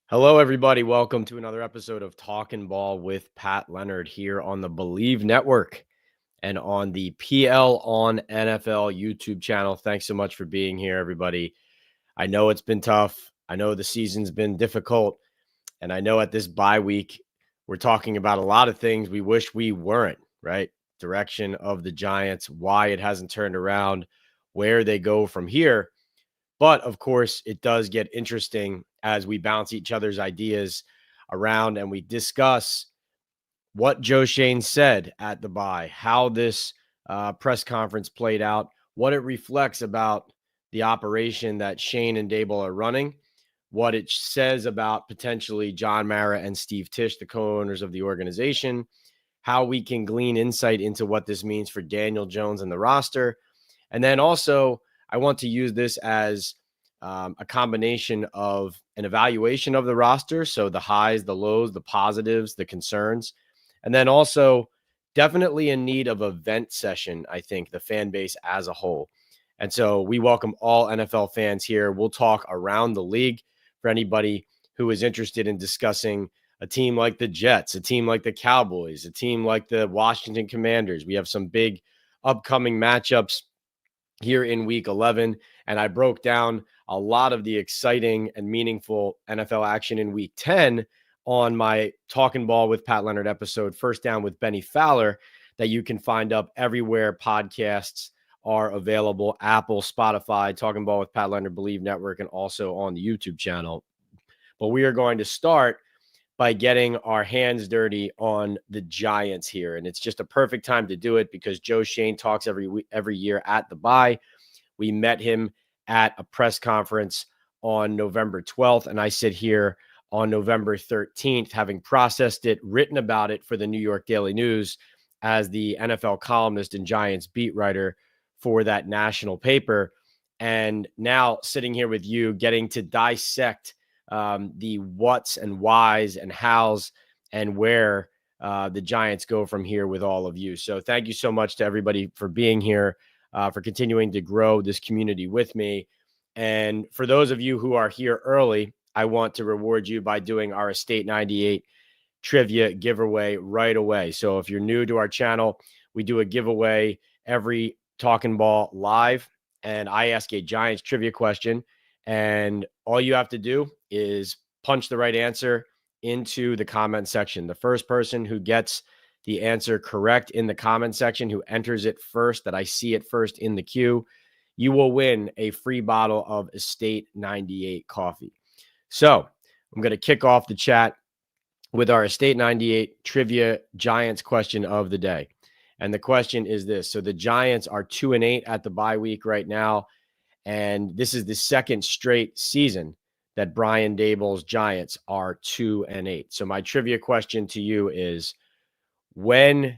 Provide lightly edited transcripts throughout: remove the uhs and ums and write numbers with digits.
Hello, everybody. Welcome to another episode of Talkin' Ball with Pat Leonard here on the Believe Network and on the PL on NFL YouTube channel. Thanks so much for being here, everybody. I know it's been tough. I know the season's been difficult. And I know at this bye week, we're talking about a lot of things we wish we weren't, right? Direction of the Giants, why it hasn't turned around, where they go from here. But of course, it does get interesting as we bounce each other's ideas around and we discuss what Joe Schoen said at the bye, how this press conference played out, what it reflects about the operation that Schoen and Dable are running, what it says about potentially John Mara and Steve Tisch, the co-owners of the organization, how we can glean insight into what this means for Daniel Jones and the roster. And then also, I want to use this as a combination of an evaluation of the roster. So the highs, the lows, the positives, the concerns. And then also definitely in need of a vent session, I think, the fan base as a whole. And so we welcome all NFL fans here. We'll talk around the league for anybody who is interested in discussing a team like the Jets, a team like the Cowboys, a team like the Washington Commanders. We have some big upcoming matchups here in week 11. And I broke down a lot of the exciting and meaningful NFL action in week 10 on my Talking Ball with Pat Leonard episode, First Down with Benny Fowler, that you can find up everywhere podcasts are available: Apple, Spotify, Talking Ball with Pat Leonard, Believe Network, and also on the YouTube channel. But we are going to start by getting our hands dirty on the Giants here. And it's just a perfect time to do it because Joe Schoen talks every year at the bye. We met him at a press conference on November 12th, and I sit here on November 13th, having processed it, written about it for the New York Daily News as the NFL columnist and Giants beat writer for that national paper. And now sitting here with you, getting to dissect the what's and whys and hows and where the Giants go from here with all of you. So thank you so much to everybody for being here, for continuing to grow this community with me. And for those of you who are here early, I want to reward you by doing our Estate 98 trivia giveaway right away. So if you're new to our channel, we do a giveaway every Talking Ball live, and I ask a Giants trivia question. And all you have to do is punch the right answer into the comment section. The first person who gets the answer correct in the comment section, who enters it first, that I see it first in the queue, you will win a free bottle of Estate 98 coffee. So I'm going to kick off the chat with our Estate 98 trivia Giants question of the day. And the question is this. So the Giants are 2-8 at the bye week right now. And this is the second straight season that Brian Dable's Giants are 2-8. So my trivia question to you is, when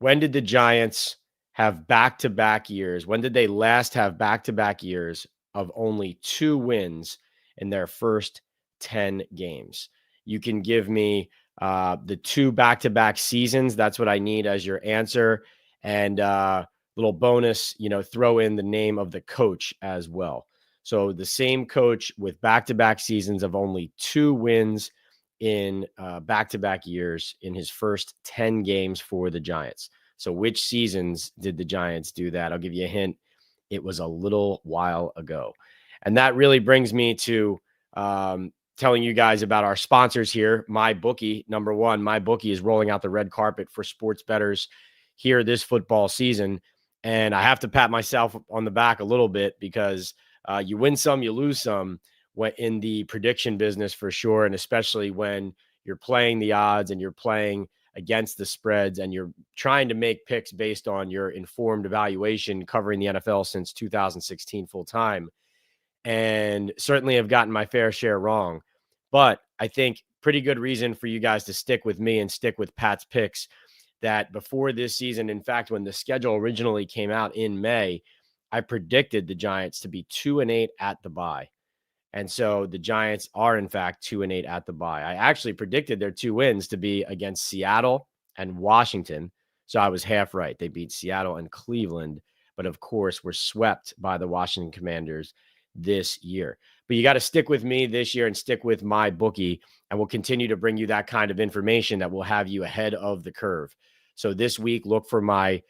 did the Giants have back-to-back years? When did they last have back-to-back years of only 2 wins in their first 10 games? You can give me the 2 back-to-back seasons. That's what I need as your answer. And little bonus, throw in the name of the coach as well. So the same coach with back-to-back seasons of only 2 wins in back-to-back years in his first 10 games for the Giants. So which seasons did the Giants do that? I'll give you a hint. It was a little while ago. And that really brings me to telling you guys about our sponsors here. MyBookie, number one, MyBookie is rolling out the red carpet for sports bettors here this football season. And I have to pat myself on the back a little bit because you win some, you lose some in the prediction business for sure. And especially when you're playing the odds and you're playing against the spreads and you're trying to make picks based on your informed evaluation covering the NFL since 2016 full time. And certainly have gotten my fair share wrong. But I think pretty good reason for you guys to stick with me and stick with Pat's picks, that before this season, in fact, when the schedule originally came out in May, I predicted the Giants to be 2-8 at the bye. And so the Giants are, in fact, 2-8 at the bye. I actually predicted their 2 wins to be against Seattle and Washington. So I was half right. They beat Seattle and Cleveland, but of course were swept by the Washington Commanders this year. But you got to stick with me this year and stick with my bookie, and we'll continue to bring you that kind of information that will have you ahead of the curve. So this week, look for my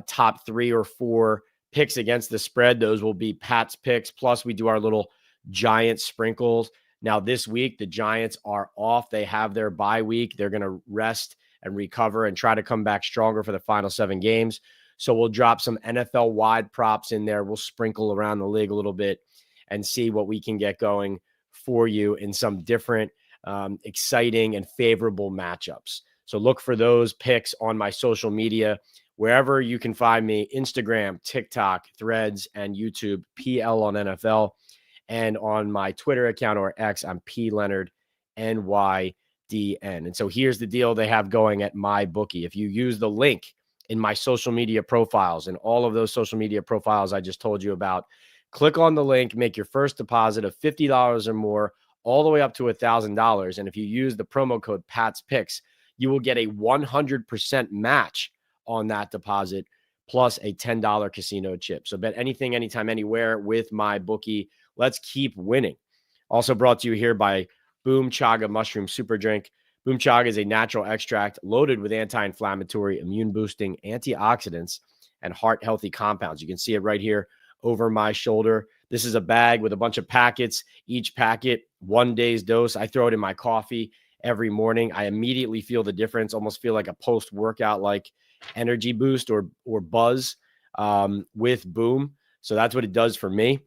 top 3 or 4 picks against the spread. Those will be Pat's picks. Plus, we do our little Giants sprinkles. Now, this week, the Giants are off. They have their bye week. They're going to rest and recover and try to come back stronger for the final 7 games. So we'll drop some NFL-wide props in there. We'll sprinkle around the league a little bit and see what we can get going for you in some different, exciting and favorable matchups. So look for those picks on my social media, wherever you can find me: Instagram, TikTok, Threads, and YouTube, PL on NFL. And on my Twitter account, or X, I'm P Leonard, NYDN. And so here's the deal they have going at MyBookie. If you use the link in my social media profiles, and all of those social media profiles I just told you about, click on the link, make your first deposit of $50 or more, all the way up to $1,000. And if you use the promo code PATSPICKS, you will get a 100% match on that deposit, plus a $10 casino chip. So bet anything, anytime, anywhere with MyBookie. Let's keep winning. Also brought to you here by Boom Chaga Mushroom Super Drink. Boom Chaga is a natural extract loaded with anti-inflammatory, immune-boosting antioxidants and heart-healthy compounds. You can see it right here over my shoulder. This is a bag with a bunch of packets. Each packet, 1 day's dose. I throw it in my coffee every morning. I immediately feel the difference, almost feel like a post-workout like energy boost or buzz with Boom. So that's what it does for me.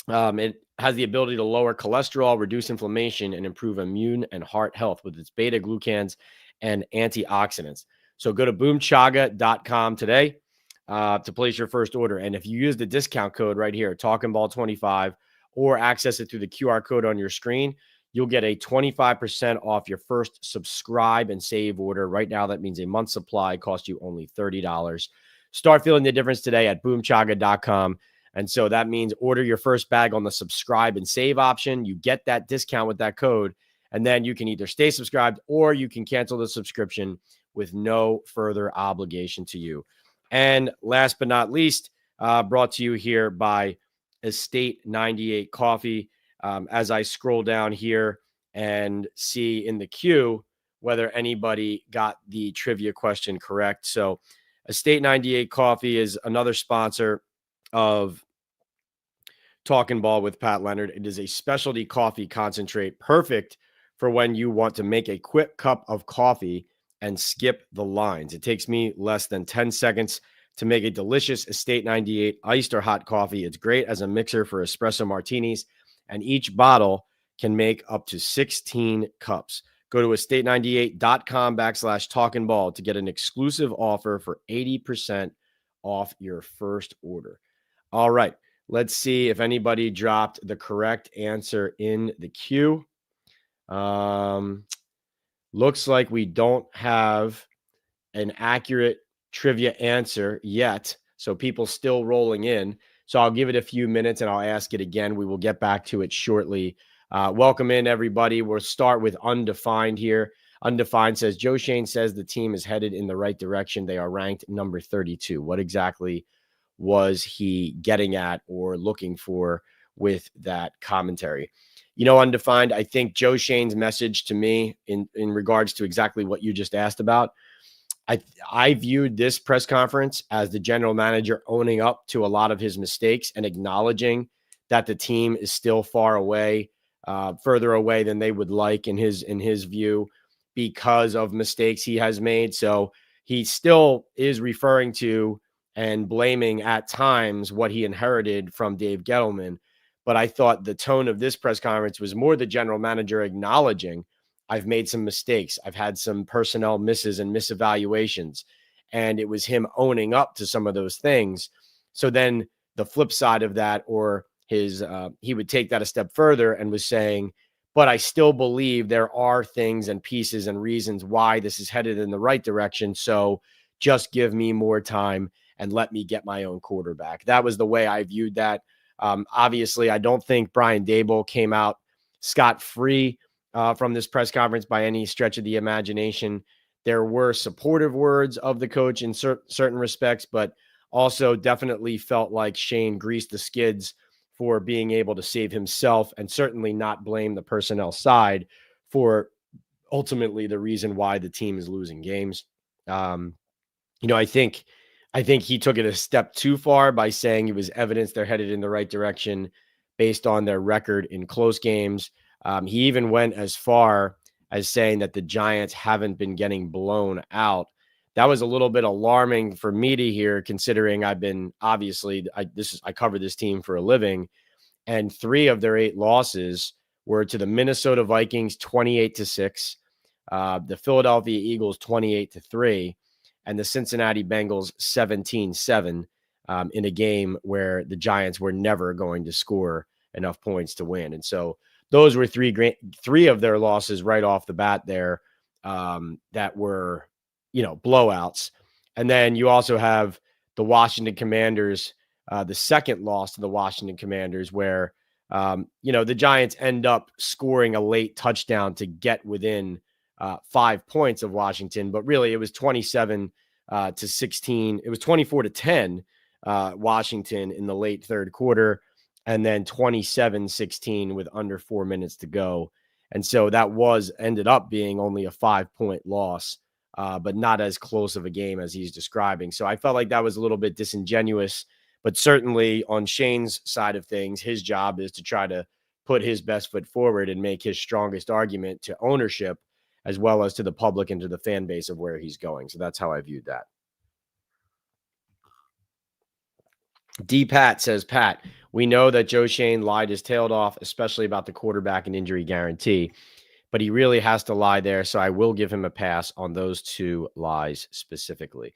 It has the ability to lower cholesterol, reduce inflammation, and improve immune and heart health with its beta-glucans and antioxidants. So go to boomchaga.com today to place your first order. And if you use the discount code right here, TalkinBall25, or access it through the QR code on your screen, you'll get a 25% off your first subscribe and save order. Right now, that means a month's supply costs you only $30. Start feeling the difference today at boomchaga.com. And so that means order your first bag on the subscribe and save option. You get that discount with that code, and then you can either stay subscribed or you can cancel the subscription with no further obligation to you. And last but not least, brought to you here by Estate 98 Coffee. As I scroll down here and see in the queue whether anybody got the trivia question correct. So Estate 98 Coffee is another sponsor of Talkin' Ball with Pat Leonard. It is a specialty coffee concentrate, perfect for when you want to make a quick cup of coffee and skip the lines. It takes me less than 10 seconds to make a delicious Estate 98 iced or hot coffee. It's great as a mixer for espresso martinis, and each bottle can make up to 16 cups. Go to estate98.com/talkinball to get an exclusive offer for 80% off your first order. All right. Let's see if anybody dropped the correct answer in the queue. Looks like we don't have an accurate trivia answer yet. So people still rolling in. So I'll give it a few minutes and I'll ask it again. We will get back to it shortly. Welcome in, everybody. We'll start with Undefined here. Undefined says, Joe Schoen says the team is headed in the right direction. They are ranked number 32. What exactly was he getting at or looking for with that commentary? You know, Undefined, I think Joe Schoen's message to me in regards to exactly what you just asked about, I viewed this press conference as the general manager owning up to a lot of his mistakes and acknowledging that the team is still far away, further away than they would like in his view, because of mistakes he has made. So he still is referring to and blaming at times what he inherited from Dave Gettleman. But I thought the tone of this press conference was more the general manager acknowledging, I've made some mistakes. I've had some personnel misses and misevaluations. And it was him owning up to some of those things. So then the flip side of that, or he would take that a step further and was saying, but I still believe there are things and pieces and reasons why this is headed in the right direction. So just give me more time and let me get my own quarterback. That was the way I viewed that. Obviously, I don't think Brian Daboll came out scot-free from this press conference by any stretch of the imagination. There were supportive words of the coach in certain respects, but also definitely felt like Schoen greased the skids for being able to save himself and certainly not blame the personnel side for ultimately the reason why the team is losing games. Um, I think he took it a step too far by saying it was evidence they're headed in the right direction based on their record in close games. He even went as far as saying that the Giants haven't been getting blown out. That was a little bit alarming for me to hear, considering I've been obviously I cover this team for a living, and 3 of their 8 losses were to the Minnesota Vikings 28-6, the Philadelphia Eagles 28-3, and the Cincinnati Bengals 17-7 in a game where the Giants were never going to score enough points to win. And so those were 3 of their losses right off the bat there that were, blowouts. And then you also have the Washington Commanders, the second loss to the Washington Commanders, where, the Giants end up scoring a late touchdown to get within 5 points of Washington, but really it was 27 to 16. It was 24-10 Washington in the late third quarter, and then 27-16 with under 4 minutes to go. And so that ended up being only a 5-point loss, but not as close of a game as he's describing. So I felt like that was a little bit disingenuous, but certainly on Shane's side of things, his job is to try to put his best foot forward and make his strongest argument to ownership, as well as to the public and to the fan base of where he's going. So that's how I viewed that. D. Pat says, Pat, we know that Joe Schoen lied his tail off, especially about the quarterback and injury guarantee, but he really has to lie there. So I will give him a pass on those 2 lies specifically.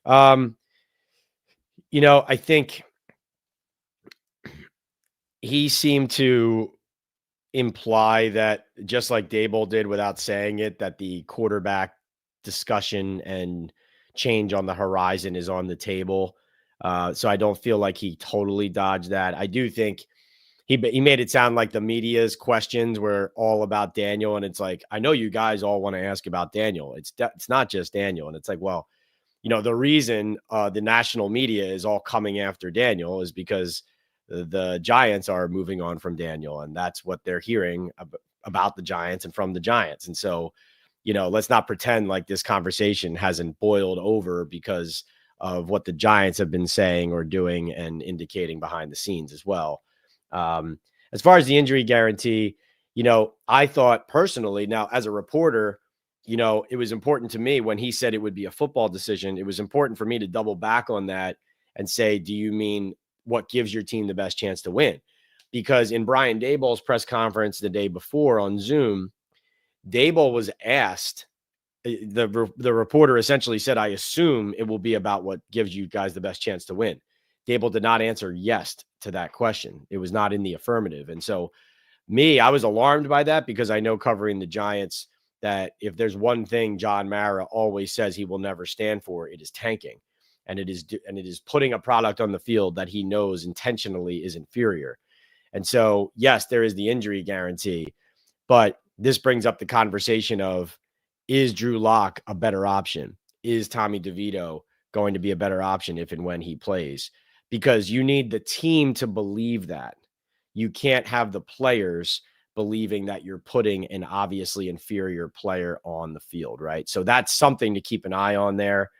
I think he seemed to imply that, just like Daboll did without saying it, that the quarterback discussion and change on the horizon is on the table. So I don't feel like he totally dodged that. I do think he made it sound like the media's questions were all about Daniel. And it's like, I know you guys all want to ask about Daniel. It's not just Daniel. And it's like, well, the reason the national media is all coming after Daniel is because the Giants are moving on from Daniel, and that's what they're hearing about the Giants and from the Giants. And so, let's not pretend like this conversation hasn't boiled over because of what the Giants have been saying or doing and indicating behind the scenes as well. As far as the injury guarantee, I thought personally, now as a reporter, it was important to me when he said it would be a football decision. It was important for me to double back on that and say, do you mean what gives your team the best chance to win? Because in Brian Daboll's press conference the day before on Zoom, Daboll was asked, the reporter essentially said, I assume it will be about what gives you guys the best chance to win. Daboll did not answer yes to that question. It was not in the affirmative. And so I was alarmed by that, because I know, covering the Giants, that if there's one thing John Mara always says he will never stand for, it is tanking. And it is putting a product on the field that he knows intentionally is inferior. And so, yes, there is the injury guarantee, but this brings up the conversation of, is Drew Lock a better option? Is Tommy DeVito going to be a better option if and when he plays? Because you need the team to believe that. You can't have the players believing that you're putting an obviously inferior player on the field, right? So that's something to keep an eye on there.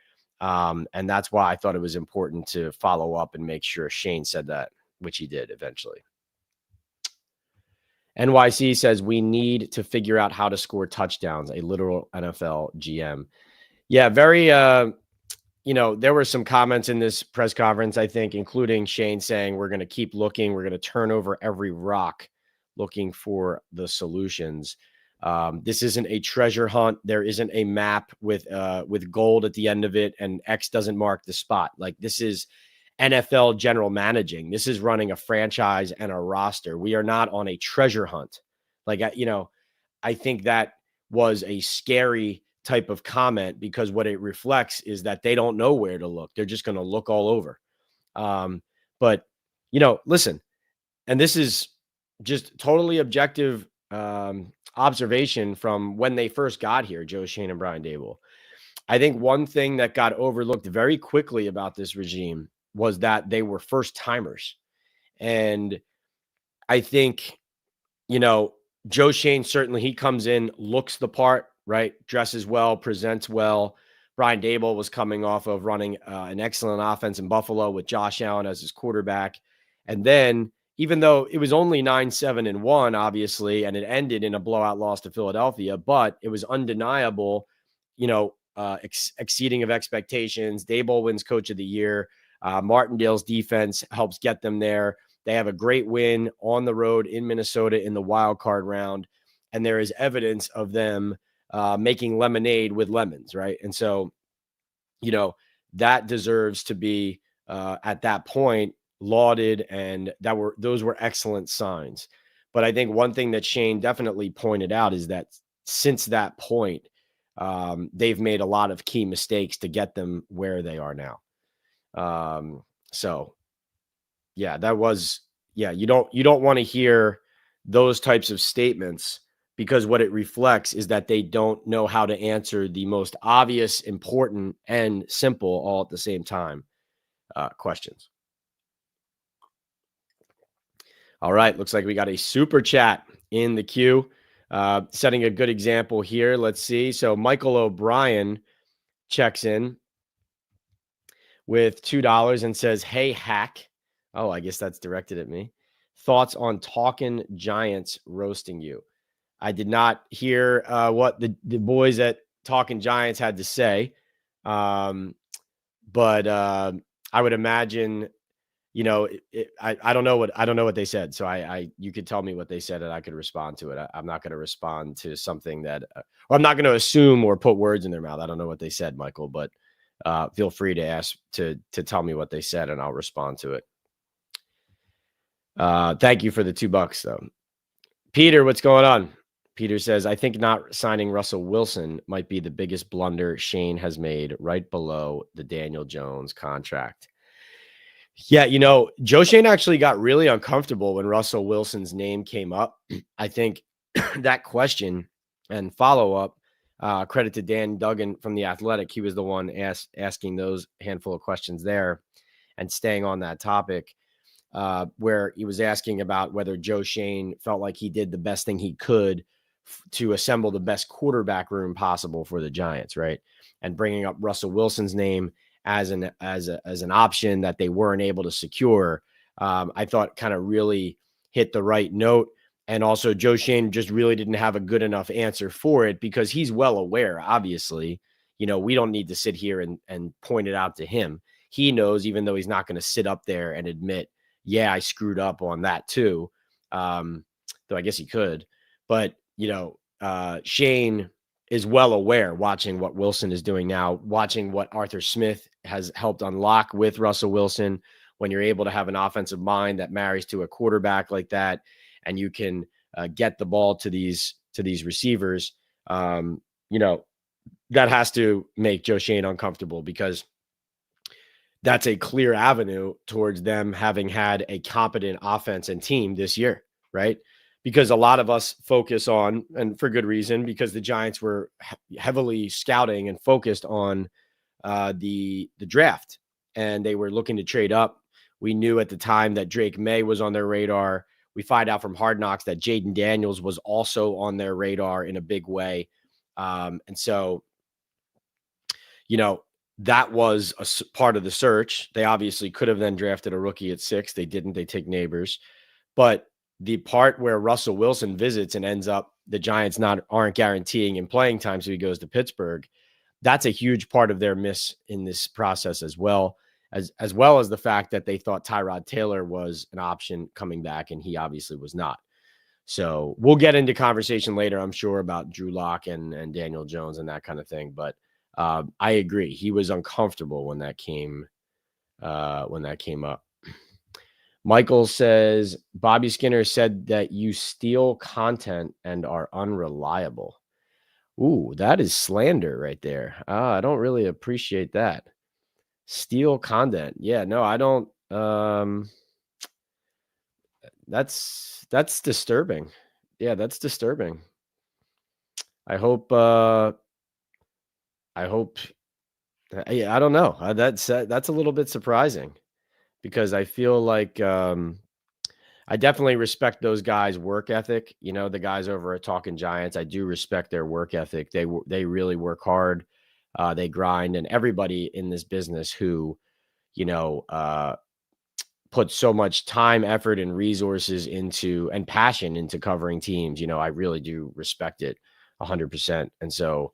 And that's why I thought it was important to follow up and make sure Shane said that, which he did eventually. NYC says, we need to figure out how to score touchdowns, a literal NFL GM. Yeah, very, there were some comments in this press conference, I think, including Shane saying, we're going to keep looking. We're going to turn over every rock looking for the solutions. This isn't a treasure hunt. There isn't a map with gold at the end of it, and X doesn't mark the spot. Like, this is NFL general managing. This is running a franchise and a roster. We are not on a treasure hunt. Like, I think that was a scary type of comment, because what it reflects is that they don't know where to look. They're just going to look all over. But listen, and this is just totally objective observation from when they first got here, Joe Schoen and Brian Daboll. I think one thing that got overlooked very quickly about this regime was that they were first timers. And I think, you know, Joe Schoen, certainly he comes in, looks the part, right? Dresses well, presents well. Brian Daboll was coming off of running an excellent offense in Buffalo with Josh Allen as his quarterback. And then, even though it was only 9-7-1, obviously, and it ended in a blowout loss to Philadelphia, but it was undeniable, exceeding of expectations. Daboll wins Coach of the Year. Martindale's defense helps get them there. They have a great win on the road in Minnesota in the wild card round, and there is evidence of them making lemonade with lemons, right? And so, that deserves to be at that point lauded, and those were excellent signs. But I think one thing that Shane definitely pointed out is that since that point, they've made a lot of key mistakes to get them where they are now. So yeah, you don't want to hear those types of statements, because what it reflects is that they don't know how to answer the most obvious, important, and simple all at the same time questions. All right, looks like we got a super chat in the queue, setting a good example here. Let's see. So Michael O'Brien checks in with $2 and says, "Hey, hack." Oh, I guess that's directed at me. "Thoughts on Talkin Giants roasting you?" I did not hear what the boys at Talkin Giants had to say, but I would imagine, I don't know what they said. So you could tell me what they said and I could respond to it. I'm not going to respond to something that, or I'm not going to assume or put words in their mouth. I don't know what they said, Michael, but feel free to ask to tell me what they said and I'll respond to it. Thank you for the $2 though. Peter, what's going on? Peter says, "I think not signing Russell Wilson might be the biggest blunder Shane has made, right below the Daniel Jones contract." Yeah, Joe Shane actually got really uncomfortable when Russell Wilson's name came up. I think that question and follow-up, credit to Dan Duggan from The Athletic. He was the one asking those handful of questions there and staying on that topic, where he was asking about whether Joe Shane felt like he did the best thing he could to assemble the best quarterback room possible for the Giants, right? And bringing up Russell Wilson's name as an option that they weren't able to secure, I thought kind of really hit the right note. And also, Joe Shane just really didn't have a good enough answer for it, because he's well aware, obviously. We don't need to sit here and point it out to him. He knows, even though he's not going to sit up there and admit, "Yeah, I screwed up on that too." Though I guess he could. But, Shane is well aware, watching what Wilson is doing now, watching what Arthur Smith has helped unlock with Russell Wilson. When you're able to have an offensive mind that marries to a quarterback like that, and you can get the ball to these receivers, that has to make Joe Shane uncomfortable, because that's a clear avenue towards them having had a competent offense and team this year, right? Because a lot of us focus on, and for good reason, because the Giants were heavily scouting and focused on the draft, and they were looking to trade up. We knew at the time that Drake May was on their radar. We find out from Hard Knocks that Jaden Daniels was also on their radar in a big way. And so, that was a part of the search. They obviously could have then drafted a rookie at 6. They didn't. They take Neighbors. But the part where Russell Wilson visits and ends up, the Giants aren't guaranteeing him playing time, so he goes to Pittsburgh. That's a huge part of their miss in this process, as well as the fact that they thought Tyrod Taylor was an option coming back, and he obviously was not. So we'll get into conversation later, I'm sure, about Drew Lock and Daniel Jones and that kind of thing. But I agree, he was uncomfortable when that came up. Michael says, "Bobby Skinner said that you steal content and are unreliable." Ooh, that is slander right there. I don't really appreciate that. Steal content. Yeah, no, I don't. That's disturbing. Yeah, that's disturbing. I hope. I don't know. That's a little bit surprising, because I feel like I definitely respect those guys' work ethic. The guys over at Talkin Giants, I do respect their work ethic. They really work hard. They grind, and everybody in this business who you know put so much time, effort, and resources into and passion into covering teams. I really do respect it 100%. And so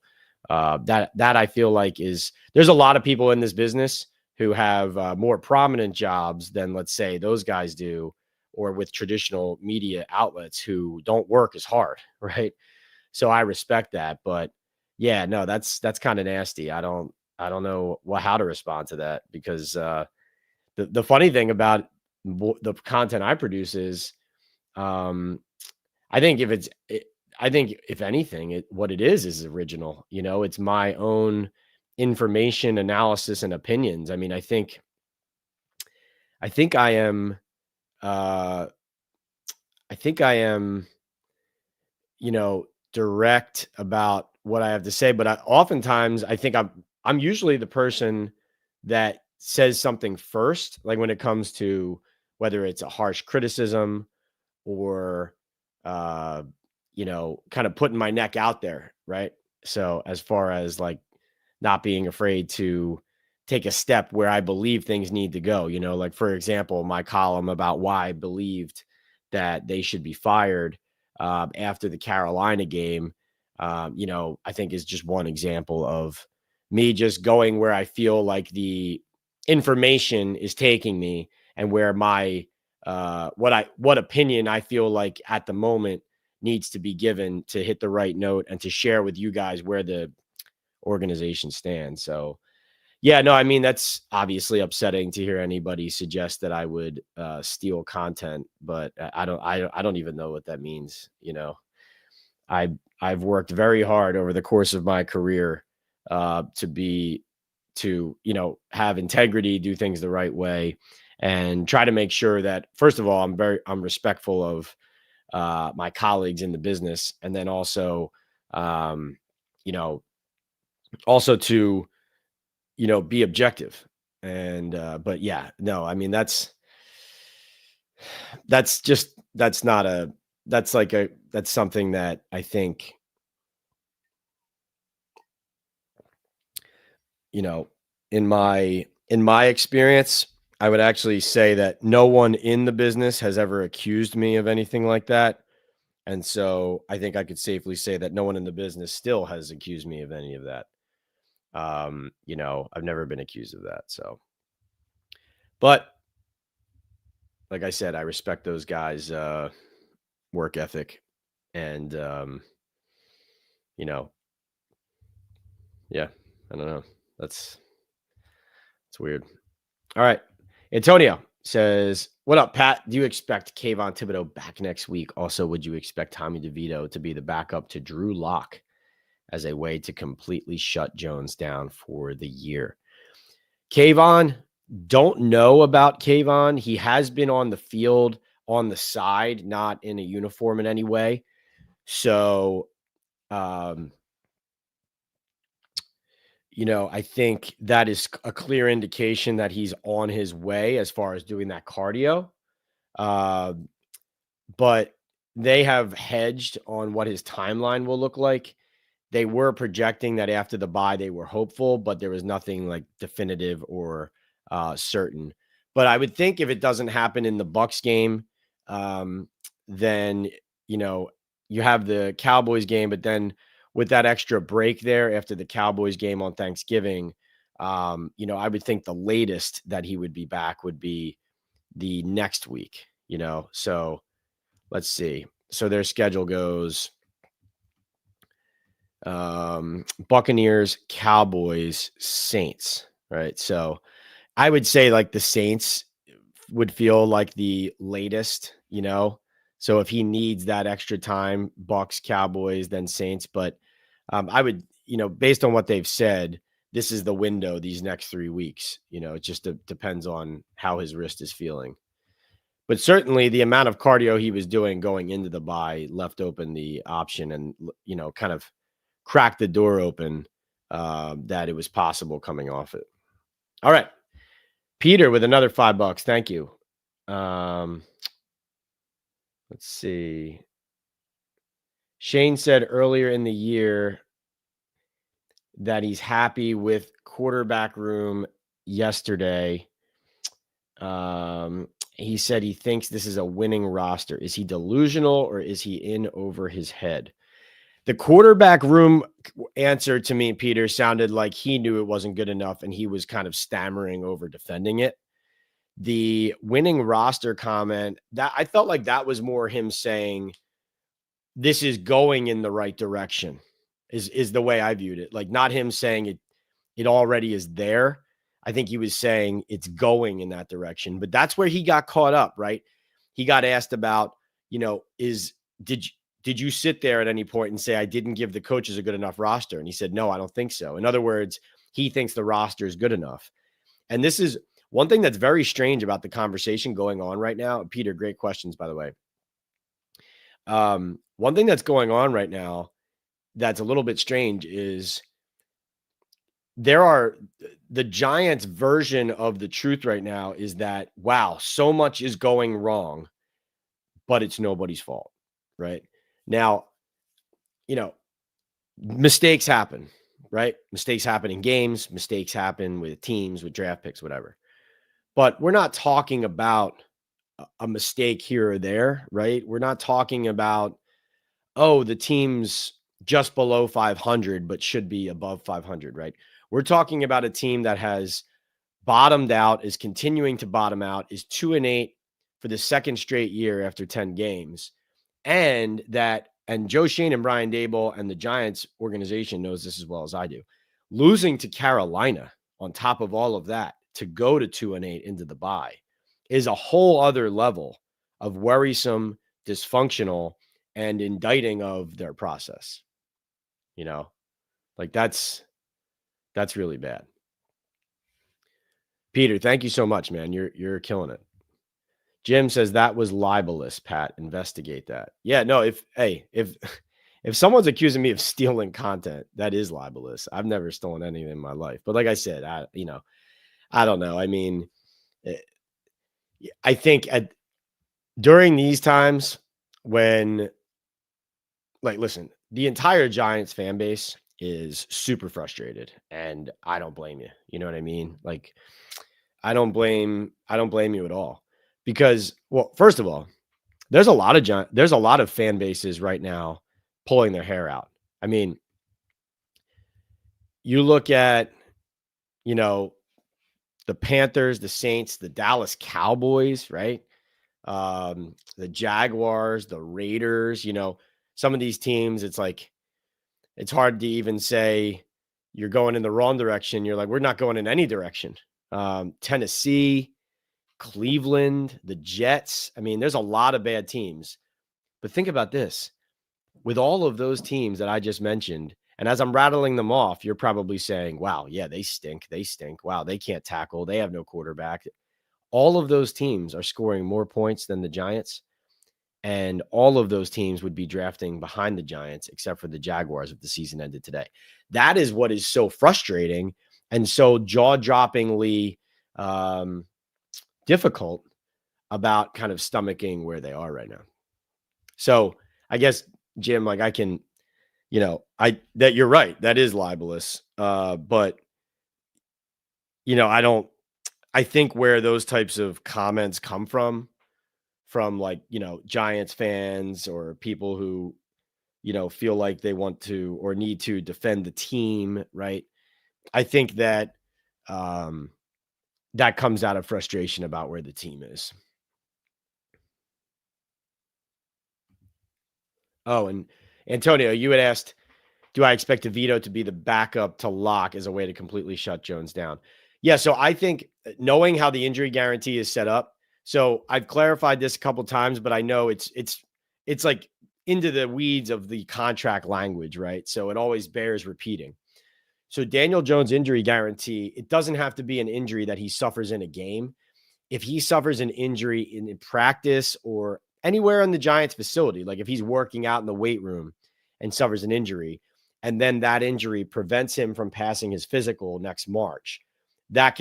that I feel like there's a lot of people in this business who have more prominent jobs than, let's say, those guys do, or with traditional media outlets who don't work as hard, right? So I respect that, but yeah, no, that's kind of nasty. I don't know how to respond to that because the funny thing about the content I produce is, um, I think I think if anything, what it is original. It's my own information, analysis, and opinions. I mean, I think I am, uh, I think I am, direct about what I have to say, but oftentimes I think I'm usually the person that says something first, like when it comes to whether it's a harsh criticism or kind of putting my neck out there, right? So as far as like not being afraid to take a step where I believe things need to go, like for example, my column about why I believed that they should be fired after the Carolina game, I think is just one example of me just going where I feel like the information is taking me and where my what opinion I feel like at the moment needs to be given to hit the right note and to share with you guys where the organization stands. So yeah, no, I mean that's obviously upsetting to hear anybody suggest that I would steal content, but I don't even know what that means. I've worked very hard over the course of my career to have integrity, do things the right way, and try to make sure that first of all I'm respectful of my colleagues in the business, and then also um, you know to be objective. And but yeah, no, I mean that's not a that's something that I think you know in my experience, I would actually say that no one in the business has ever accused me of anything like that. And so I think I could safely say that no one in the business still has accused me of any of that. I've never been accused of that. So, but like I said, I respect those guys' work ethic, and you know, yeah, I don't know. That's weird. All right, Antonio says, "What up, Pat? Do you expect Kayvon Thibodeau back next week? Also, would you expect Tommy DeVito to be the backup to Drew Lock as a way to completely shut Jones down for the year?" Kayvon, don't know about Kayvon. He has been on the field on the side, not in a uniform in any way. So, um, I think that is a clear indication that he's on his way as far as doing that cardio. Uh, but they have hedged on what his timeline will look like. They were projecting that after the bye, they were hopeful, but there was nothing like definitive or certain. But I would think if it doesn't happen in the Bucks game, um, then you know you have the Cowboys game, but then with that extra break there after the Cowboys game on Thanksgiving, I would think the latest that he would be back would be the next week. So let's see. So their schedule goes Buccaneers, Cowboys, Saints, right? So I would say like the Saints would feel like the latest. So if he needs that extra time, Bucks, Cowboys, then Saints. But I would, based on what they've said, this is the window these next 3 weeks. It just depends on how his wrist is feeling. But certainly the amount of cardio he was doing going into the bye left open the option and, kind of cracked the door open that it was possible coming off it. All right. Peter with another $5. Thank you. Let's see. Shane said earlier in the year that he's happy with quarterback room yesterday. He said he thinks this is a winning roster. Is he delusional or is he in over his head? The quarterback room answer to me, Peter, sounded like he knew it wasn't good enough and he was kind of stammering over defending it. The winning roster comment, that I felt like that was more him saying this is going in the right direction is the way I viewed it. Like not him saying it already is there. I think he was saying it's going in that direction, but that's where he got caught up, right? He got asked about, did you sit there at any point and say, I didn't give the coaches a good enough roster? And he said, no, I don't think so. In other words, he thinks the roster is good enough. And this is one thing that's very strange about the conversation going on right now. Peter, great questions, by the way. One thing that's going on right now that's a little bit strange is the Giants' version of the truth right now is that, wow, so much is going wrong, but it's nobody's fault, right? Now, mistakes happen, right? Mistakes happen in games, mistakes happen with teams, with draft picks, whatever. But we're not talking about a mistake here or there, right? We're not talking about, the team's just below 500, but should be above 500, right? We're talking about a team that has bottomed out, is continuing to bottom out, is 2-8 for the second straight year after 10 games. And Joe Schoen and Brian Daboll and the Giants organization knows this as well as I do. Losing to Carolina on top of all of that to go to 2-8 into the bye is a whole other level of worrisome, dysfunctional, and indicting of their process. Like that's really bad. Peter, thank you so much, man. You're killing it. Jim says that was libelous, Pat. Investigate that. Yeah, no, if someone's accusing me of stealing content, that is libelous. I've never stolen anything in my life. But like I said, I don't know. I mean, I think during these times when, listen, the entire Giants fan base is super frustrated, and I don't blame you. You know what I mean? Like, I don't blame you at all. Because, well, first of all, there's a lot of fan bases right now pulling their hair out. I mean, you look at, the Panthers, the Saints, the Dallas Cowboys, right? The Jaguars, the Raiders, some of these teams, it's like, it's hard to even say you're going in the wrong direction. You're like, we're not going in any direction. Tennessee, Cleveland, the Jets. I mean, there's a lot of bad teams. But think about this. With all of those teams that I just mentioned, and as I'm rattling them off, you're probably saying, wow, yeah, they stink. They stink. Wow, they can't tackle. They have no quarterback. All of those teams are scoring more points than the Giants. And all of those teams would be drafting behind the Giants, except for the Jaguars if the season ended today. That is what is so frustrating and so jaw-droppingly difficult about kind of stomaching where they are right now. So I guess, Jim, like I can, that you're right. That is libelous. But, I think where those types of comments come from like, Giants fans or people who, feel like they want to or need to defend the team, right? I think that that comes out of frustration about where the team is. Oh, and Antonio, you had asked, do I expect DeVito to be the backup to Locke as a way to completely shut Jones down? Yeah, so I think knowing how the injury guarantee is set up, so I've clarified this a couple times, but I know it's like into the weeds of the contract language, right? So it always bears repeating. So Daniel Jones injury guarantee, it doesn't have to be an injury that he suffers in a game. If he suffers an injury in practice or anywhere in the Giants facility, like if he's working out in the weight room and suffers an injury, and then that injury prevents him from passing his physical next March, that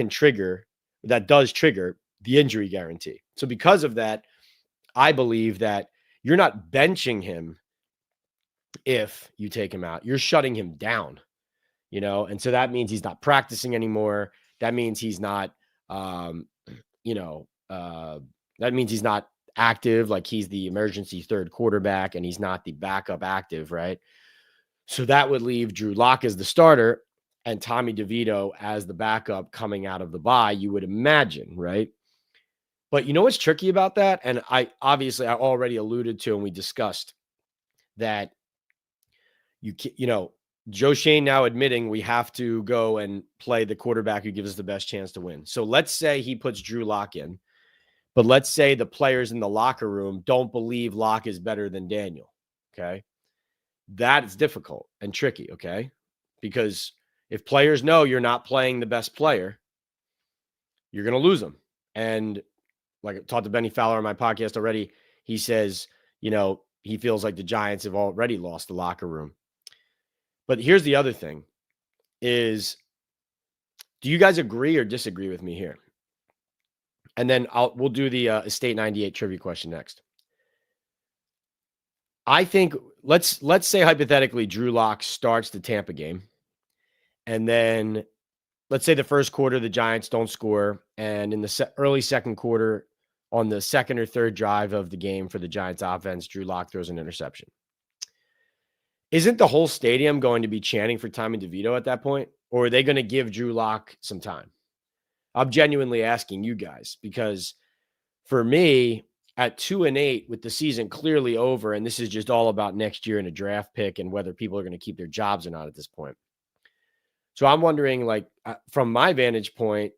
does trigger the injury guarantee. So because of that, I believe that you're not benching him if you take him out. You're shutting him down, and so that means he's not practicing anymore. That means he's not, you know, that means he's not active, like he's the emergency third quarterback and he's not the backup active, right? So that would leave Drew Lock as the starter and Tommy DeVito as the backup coming out of the bye, you would imagine, right? But you know what's tricky about that? And I already alluded to and we discussed that Joe Schoen now admitting we have to go and play the quarterback who gives us the best chance to win. So let's say he puts Drew Lock in, but let's say the players in the locker room don't believe Lock is better than Daniel. Okay. That is difficult and tricky. Okay. Because if players know you're not playing the best player, you're going to lose them. And like I talked to Benny Fowler on my podcast already, he says, he feels like the Giants have already lost the locker room. But here's the other thing is, do you guys agree or disagree with me here? And then we'll do the Estate 98 trivia question next. I think let's say hypothetically Drew Lock starts the Tampa game. And then let's say the first quarter, the Giants don't score. And in the early second quarter, on the second or third drive of the game for the Giants offense, Drew Lock throws an interception. Isn't the whole stadium going to be chanting for Tommy DeVito at that point? Or are they going to give Drew Lock some time? I'm genuinely asking you guys, because for me, at 2-8 with the season clearly over, and this is just all about next year and a draft pick and whether people are going to keep their jobs or not at this point. So I'm wondering, like, from my vantage point,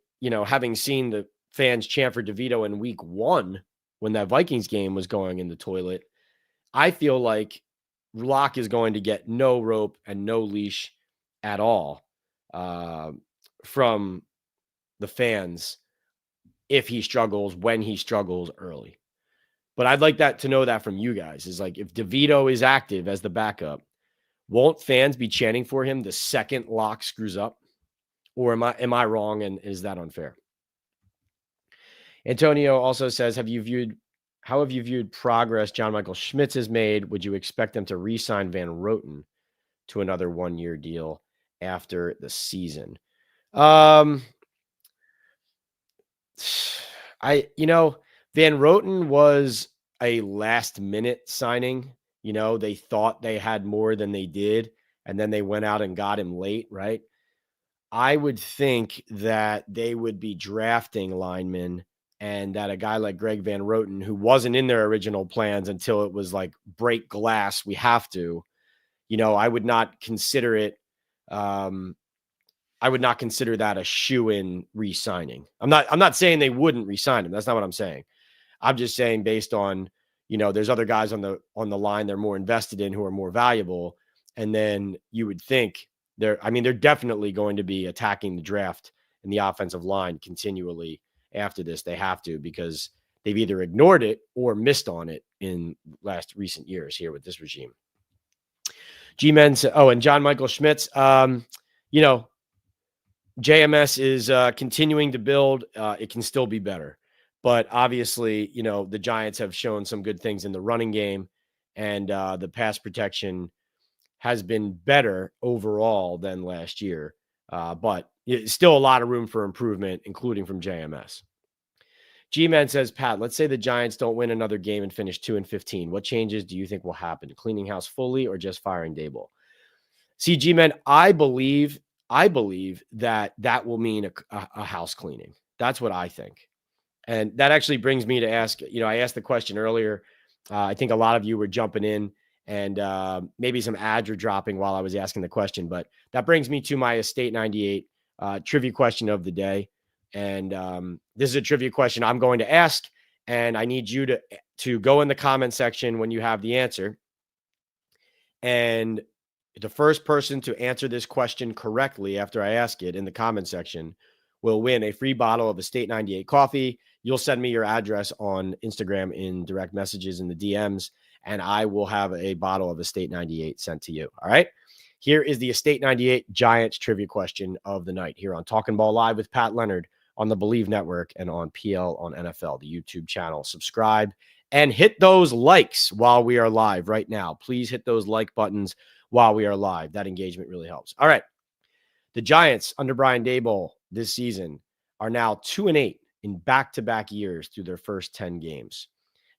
having seen the fans chant for DeVito in week 1 when that Vikings game was going in the toilet, I feel like Lock is going to get no rope and no leash at all from the fans if he struggles, when he struggles early. But I'd like to know that from you guys, is like, if DeVito is active as the backup, won't fans be chanting for him the second Lock screws up? Or am I wrong, and is that unfair? Antonio also says, how have you viewed progress John Michael Schmitz has made? Would you expect them to re-sign Van Roten to another 1-year deal after the season? Van Roten was a last minute signing. They thought they had more than they did, and then they went out and got him late, right? I would think that they would be drafting linemen, and that a guy like Greg Van Roten, who wasn't in their original plans until it was like break glass, we have to, I would not consider it. I would not consider that a shoe-in re-signing. I'm not saying they wouldn't re-sign him. That's not what I'm saying. I'm just saying, based on, there's other guys on the line they're more invested in who are more valuable. And then you would think they're definitely going to be attacking the draft and the offensive line continually after this. They have to, because they've either ignored it or missed on it in recent years here with this regime. G-Men said, and John Michael Schmitz, JMS is continuing to build. It can still be better. But obviously, the Giants have shown some good things in the running game, and the pass protection has been better overall than last year. But it's still a lot of room for improvement, including from JMS. G-Man says, Pat, let's say the Giants don't win another game and finish 2-15. What changes do you think will happen? Cleaning house fully or just firing Dable? See, G-Man, I believe that will mean a house cleaning. That's what I think. And that actually brings me to ask, I asked the question earlier. I think a lot of you were jumping in, and maybe some ads were dropping while I was asking the question. But that brings me to my Estate 98 trivia question of the day. And this is a trivia question I'm going to ask, and I need you to go in the comment section when you have the answer. And the first person to answer this question correctly after I ask it in the comment section will win a free bottle of Estate 98 coffee. You'll send me your address on Instagram in direct messages in the DMs, and I will have a bottle of Estate 98 sent to you. All right. Here is the Estate 98 Giants trivia question of the night here on Talkin' Ball Live with Pat Leonard on the Believe Network and on PL on NFL, the YouTube channel. Subscribe And hit those likes while we are live right now. Please hit those like buttons while we are live. That engagement really helps. All right. The Giants under Brian Daboll this season are now 2-8 in back-to-back years through their first 10 games.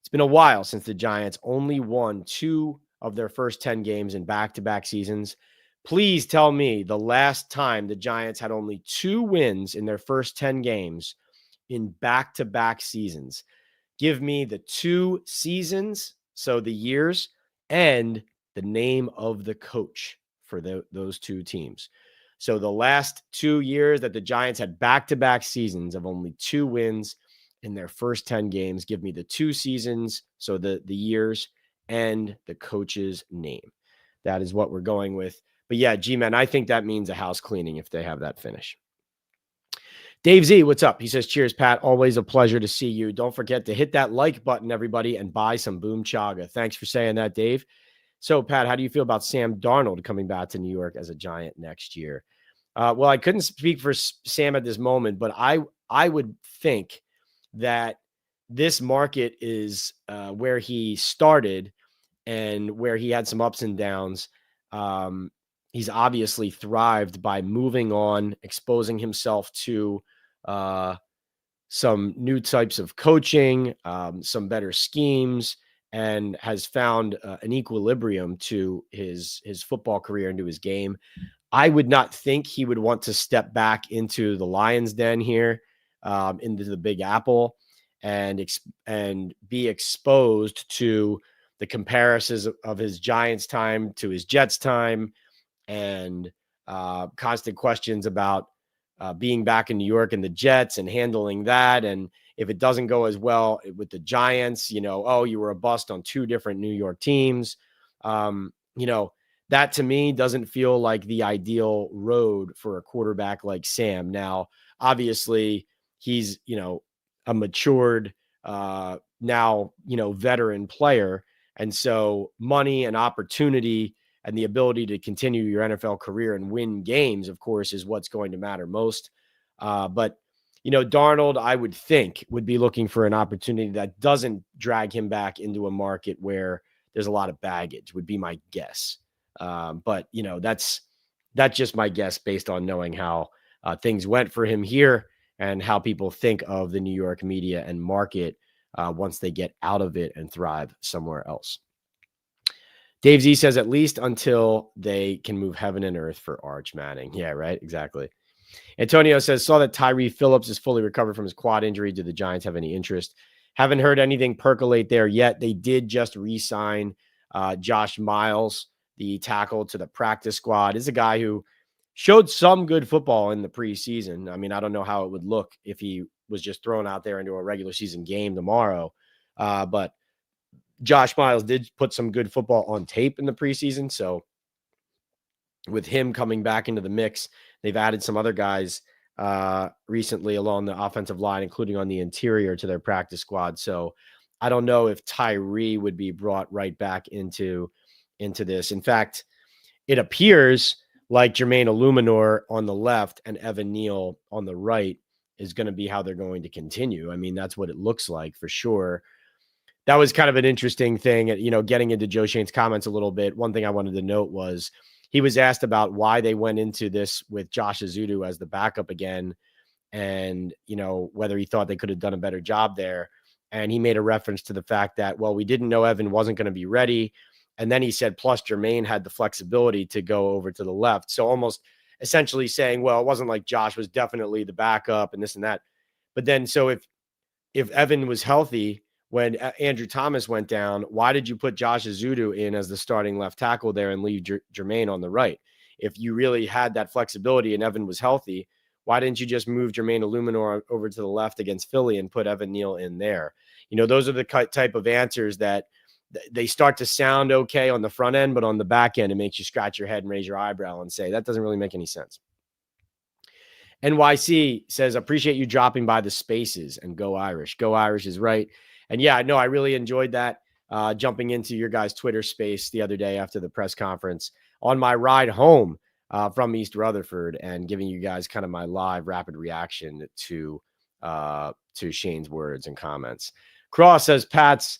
It's been a while since the Giants only won 2 of their first 10 games in back-to-back seasons. Please tell me the last time the Giants had only 2 wins in their first 10 games in back-to-back seasons. Give me the 2 seasons, so the years, and the name of the coach for those 2 teams. So the last 2 years that the Giants had back-to-back seasons of only 2 wins in their first 10 games, give me the 2 seasons, so the years, and the coach's name. That is what we're going with. But yeah, G-Man, I think that means a house cleaning if they have that finish. Dave Z, what's up? He says, cheers, Pat. Always a pleasure to see you. Don't forget to hit that like button, everybody, and buy some Boom Chaga. Thanks for saying that, Dave. So, Pat, how do you feel about Sam Darnold coming back to New York as a Giant next year? Well, I couldn't speak for Sam at this moment, but I would think that this market is where he started and where he had some ups and downs. He's obviously thrived by moving on, exposing himself to some new types of coaching, some better schemes, and has found an equilibrium to his football career and to his game. I would not think he would want to step back into the lion's den here, into the Big Apple, and be exposed to the comparisons of his Giants time to his Jets time, and constant questions about being back in New York and the Jets and handling that. And if it doesn't go as well with the Giants, you were a bust on 2 different New York teams. That to me doesn't feel like the ideal road for a quarterback like Sam. Now, obviously, he's, a matured, veteran player. And so money and opportunity and the ability to continue your NFL career and win games, of course, is what's going to matter most. But Darnold, I would think, would be looking for an opportunity that doesn't drag him back into a market where there's a lot of baggage, would be my guess. But that's just my guess based on knowing how things went for him here and how people think of the New York media and market once they get out of it and thrive somewhere else. Dave Z says, at least until they can move heaven and earth for Arch Manning. Yeah, right. Exactly. Antonio says, saw that Tyree Phillips is fully recovered from his quad injury. Do the Giants have any interest? Haven't heard anything percolate there yet. They did just re-sign Josh Miles, the tackle, to the practice squad. Is a guy who showed some good football in the preseason. I mean, I don't know how it would look if he was just thrown out there into a regular season game tomorrow. But Josh Miles did put some good football on tape in the preseason. So with him coming back into the mix, they've added some other guys recently along the offensive line, including on the interior, to their practice squad. So I don't know if Tyree would be brought right back into this. In fact, it appears like Jermaine Illuminor on the left and Evan Neal on the right is going to be how they're going to continue. I mean, that's what it looks like for sure. That was kind of an interesting thing, getting into Joe Shane's comments a little bit. One thing I wanted to note was he was asked about why they went into this with Josh Azudu as the backup again, and, whether he thought they could have done a better job there. And he made a reference to the fact that, well, we didn't know Evan wasn't going to be ready. And then he said, plus Jermaine had the flexibility to go over to the left. So almost essentially saying, well, it wasn't like Josh was definitely the backup and this and that. But then, so if Evan was healthy when Andrew Thomas went down, why did you put Josh Azudu in as the starting left tackle there and leave Jermaine on the right? If you really had that flexibility and Evan was healthy, why didn't you just move Jermaine Illuminor over to the left against Philly and put Evan Neal in there? Those are the type of answers that they start to sound okay on the front end, but on the back end, it makes you scratch your head and raise your eyebrow and say, that doesn't really make any sense. NYC says, appreciate you dropping by the spaces, and go Irish. Go Irish is right. And yeah, no, I really enjoyed that, jumping into your guys' Twitter space the other day after the press conference on my ride home from East Rutherford, and giving you guys kind of my live rapid reaction to Shane's words and comments. Cross says, Pat's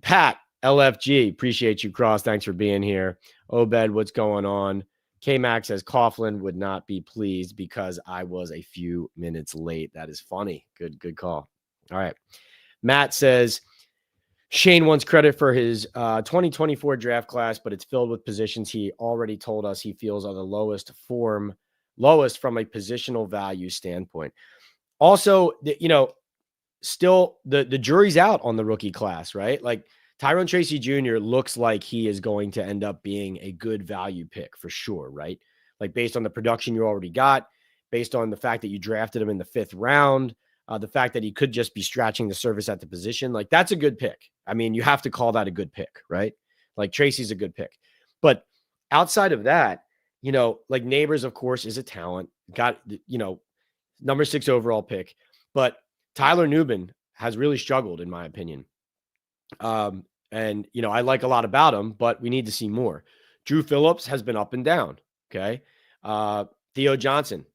Pat, LFG, appreciate you, Cross. Thanks for being here. Obed, what's going on? K-Max says Coughlin would not be pleased because I was a few minutes late. That is funny. Good call. All right. Matt says Shane wants credit for his 2024 draft class, but it's filled with positions he already told us he feels are the lowest from a positional value standpoint. Also, still the jury's out on the rookie class, right? Like Tyrone Tracy Jr. looks like he is going to end up being a good value pick for sure, right? Like based on the production you already got, based on the fact that you drafted him in the 5th round, the fact that he could just be scratching the surface at the position, like that's a good pick. I mean, you have to call that a good pick, right? Like Tracy's a good pick. But outside of that, like Neighbors, of course, is a talent. Got, number 6 overall pick. But Tyler Newman has really struggled, in my opinion. And, I like a lot about him, but we need to see more. Drew Phillips has been up and down. Okay. Theo Johnson,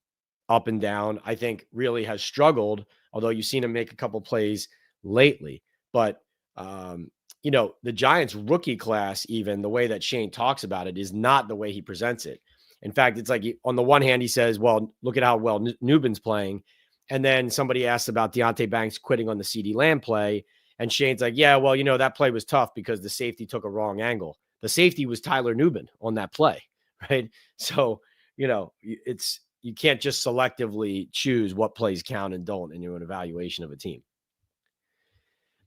up and down, I think really has struggled, although you've seen him make a couple plays lately. But, the Giants rookie class, even the way that Shane talks about it, is not the way he presents it. In fact, it's like on the one hand, he says, well, look at how well Newman's playing. And then somebody asks about Deonte Banks quitting on the CeeDee Lamb play. And Shane's like, yeah, well, that play was tough because the safety took a wrong angle. The safety was Tyler Newman on that play, right? So, you can't just selectively choose what plays count and don't in an evaluation of a team.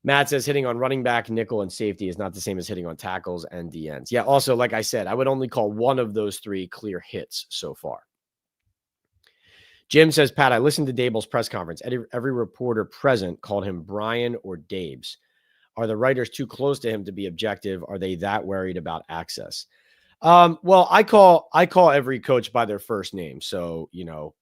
Matt says hitting on running back, nickel, and safety is not the same as hitting on tackles and DNs. Yeah, also, like I said, I would only call one of those 3 clear hits so far. Jim says, Pat, I listened to Dable's press conference. Every reporter present called him Brian or Dabes. Are the writers too close to him to be objective? Are they that worried about access? Well, I call every coach by their first name. So,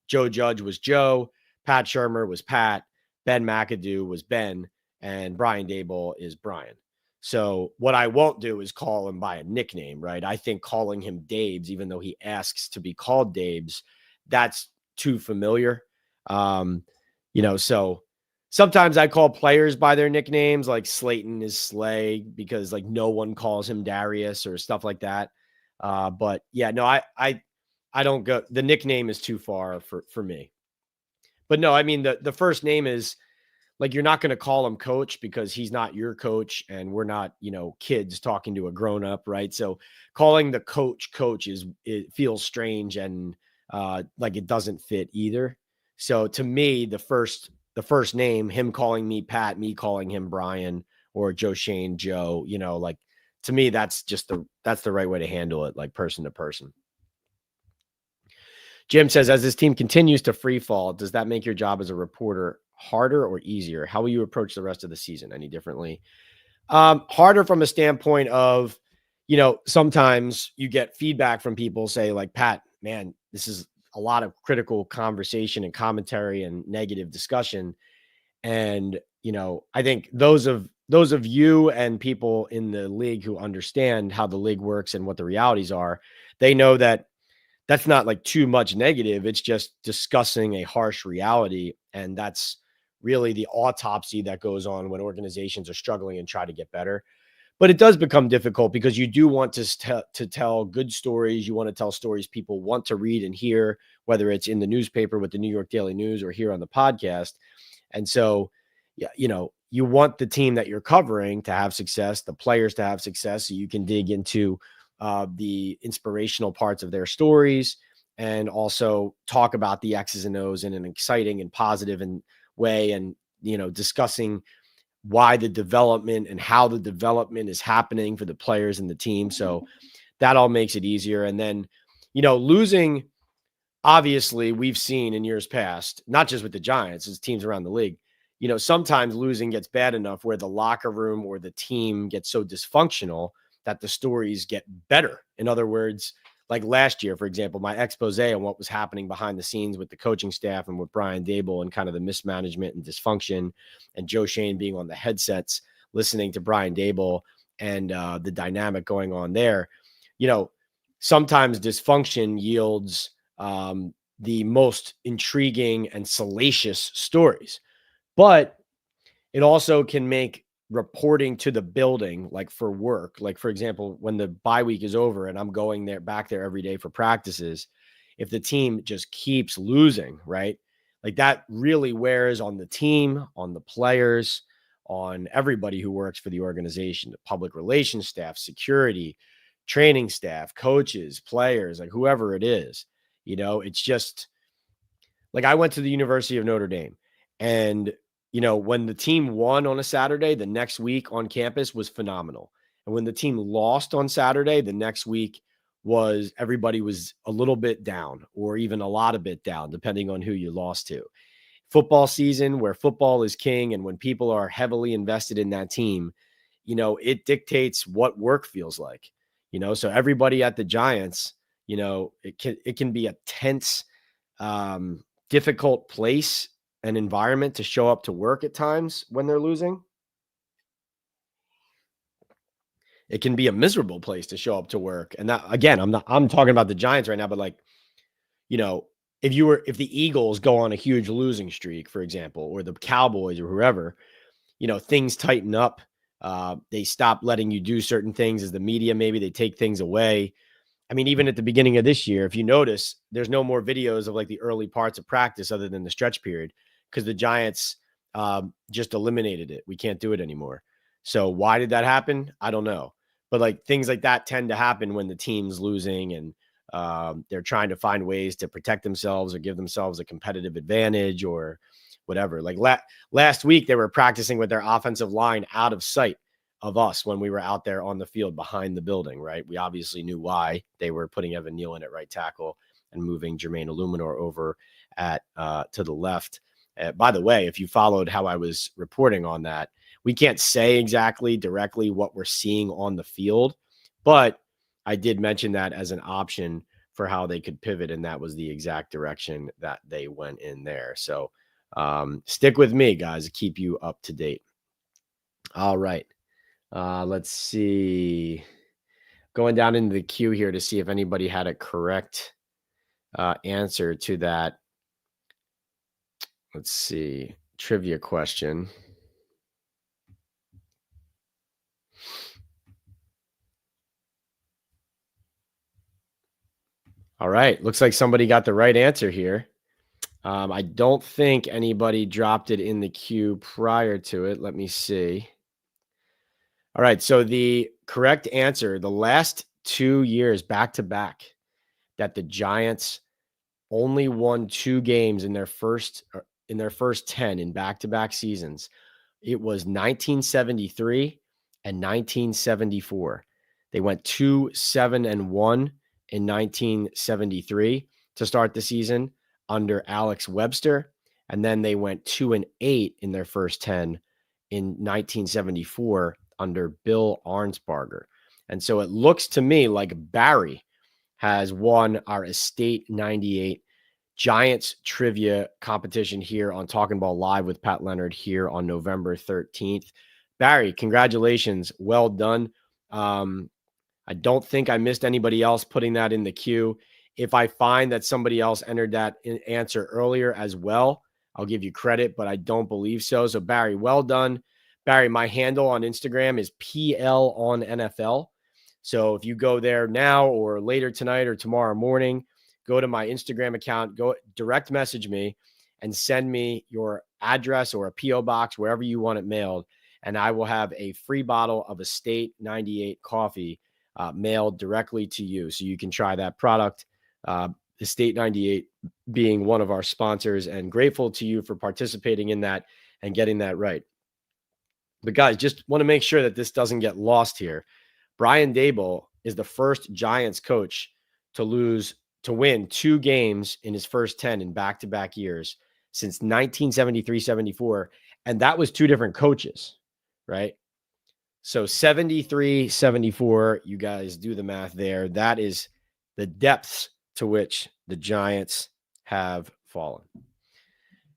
Joe Judge was Joe, Pat Shermer was Pat, Ben McAdoo was Ben, and Brian Dable is Brian. So what I won't do is call him by a nickname, right? I think calling him Dabes, even though he asks to be called Dabes, that's too familiar. So sometimes I call players by their nicknames, like Slayton is Slay because like no one calls him Darius or stuff like that. But yeah, no, I don't go, the nickname is too far for me. But no, I mean, the first name is like, you're not going to call him coach because he's not your coach and we're not, kids talking to a grown up. Right. So calling the coach it feels strange and like it doesn't fit either. So to me, the first name, him calling me Pat, me calling him Brian, or Joe Shane, Joe, like to me, that's the right way to handle it, like person to person. Jim says, as this team continues to free fall, does that make your job as a reporter harder or easier? How will you approach the rest of the season any differently? Harder from a standpoint of, sometimes you get feedback from people say like, Pat, man, this is a lot of critical conversation and commentary and negative discussion. And, I think those of you and people in the league who understand how the league works and what the realities are, they know that that's not like too much negative. It's just discussing a harsh reality. And that's really the autopsy that goes on when organizations are struggling and try to get better. But it does become difficult because you do want to tell good stories. You want to tell stories people want to read and hear, whether it's in the newspaper with the New York Daily News or here on the podcast. And so, yeah, you want the team that you're covering to have success, the players to have success, so you can dig into the inspirational parts of their stories and also talk about the X's and O's in an exciting and positive way, and discussing why the development and how the development is happening for the players and the team. So that all makes it easier. And then losing, obviously we've seen in years past, not just with the Giants, as teams around the league, sometimes losing gets bad enough where the locker room or the team gets so dysfunctional that the stories get better. In other words, like last year, for example, my expose on what was happening behind the scenes with the coaching staff and with Brian Dable and kind of the mismanagement and dysfunction, and Joe Shane being on the headsets, listening to Brian Dable and the dynamic going on there. Sometimes dysfunction yields the most intriguing and salacious stories, but it also can make reporting to the building, like for work, like for example, when the bye week is over and I'm going back there every day for practices, if the team just keeps losing, right? Like that really wears on the team, on the players, on everybody who works for the organization, the public relations staff, security, training staff, coaches, players, like whoever it is. It's just like I went to the University of Notre Dame, and when the team won on a Saturday, the next week on campus was phenomenal. And when the team lost on Saturday, the next week everybody was a little bit down or even a lot of bit down, depending on who you lost to. Football season, where football is king, and when people are heavily invested in that team, it dictates what work feels like. So everybody at the Giants, it can be a tense, difficult place and environment to show up to work at times when they're losing. It can be a miserable place to show up to work. And that, again, I'm talking about the Giants right now, but like, if the Eagles go on a huge losing streak, for example, or the Cowboys or whoever, things tighten up. They stop letting you do certain things as the media, maybe they take things away. I mean, even at the beginning of this year, if you notice, there's no more videos of like the early parts of practice other than the stretch period because the Giants just eliminated it. We can't do it anymore. So why did that happen? I don't know. But like things like that tend to happen when the team's losing and they're trying to find ways to protect themselves or give themselves a competitive advantage or whatever. Like last week, they were practicing with their offensive line out of sight of us when we were out there on the field behind the building, right? We obviously knew why they were putting Evan Neal in at right tackle and moving Jermaine Illuminor over to the left. By the way, if you followed how I was reporting on that, we can't say exactly directly what we're seeing on the field, but I did mention that as an option for how they could pivot, and that was the exact direction that they went in there. So stick with me, guys, to keep you up to date. All right. Let's see. Going down into the queue here to see if anybody had a correct answer to that. Let's see. Trivia question. All right. Looks like somebody got the right answer here. I don't think anybody dropped it in the queue prior to it. Let me see. All right. So the correct answer, the last 2 years back to back that the Giants only won 2 games in their first 10 in back-to-back seasons. It was 1973 and 1974. They went 2-7-1 in 1973 to start the season under Alex Webster, and then they went 2-8 in their first 10 in 1974 under Bill Arnsparger. And so it looks to me like Barry has won our Estate 98 Giants trivia competition here on Talkin' Ball Live with Pat Leonard here on November 13th. Barry, congratulations. Well done. I don't think I missed anybody else putting that in the queue. If I find that somebody else entered that answer earlier as well, I'll give you credit, but I don't believe so. So Barry, well done. Barry, my handle on Instagram is PL on NFL. So if you go there now or later tonight or tomorrow morning, go to my Instagram account, go direct message me and send me your address or a P.O. box, wherever you want it mailed. And I will have a free bottle of Estate 98 coffee mailed directly to you. So you can try that product. Estate 98 being one of our sponsors, and grateful to you for participating in that and getting that right. But guys, just want to make sure that this doesn't get lost here. Brian Daboll is the first Giants coach to win 2 games in his first 10 in back-to-back years since 1973-74. And that was 2 different coaches, right? So 73-74, you guys do the math there. That is the depths to which the Giants have fallen.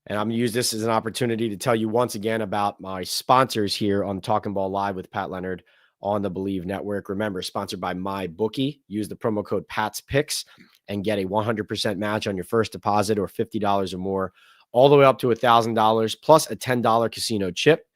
And I'm going to use this as an opportunity to tell you once again about my sponsors here on Talkin' Ball Live with Pat Leonard on the Believe Network. Remember, sponsored by MyBookie. Use the promo code PATSPICKS and get a 100% match on your first deposit or $50 or more, all the way up to $1,000 plus a $10 casino chip.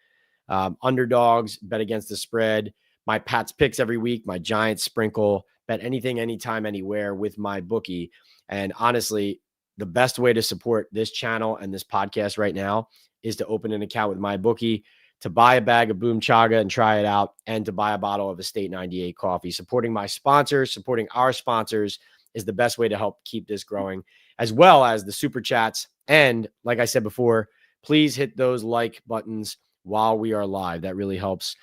Underdogs, bet against the spread. My Pats picks every week, my Giants sprinkle, bet anything, anytime, anywhere with my bookie. And honestly, the best way to support this channel and this podcast right now is to open an account with my bookie, to buy a bag of Boom Chaga and try it out, and to buy a bottle of Estate 98 coffee. Supporting my sponsors, supporting our sponsors is the best way to help keep this growing, as well as the super chats. And like I said before, please hit those like buttons while we are live. That really helps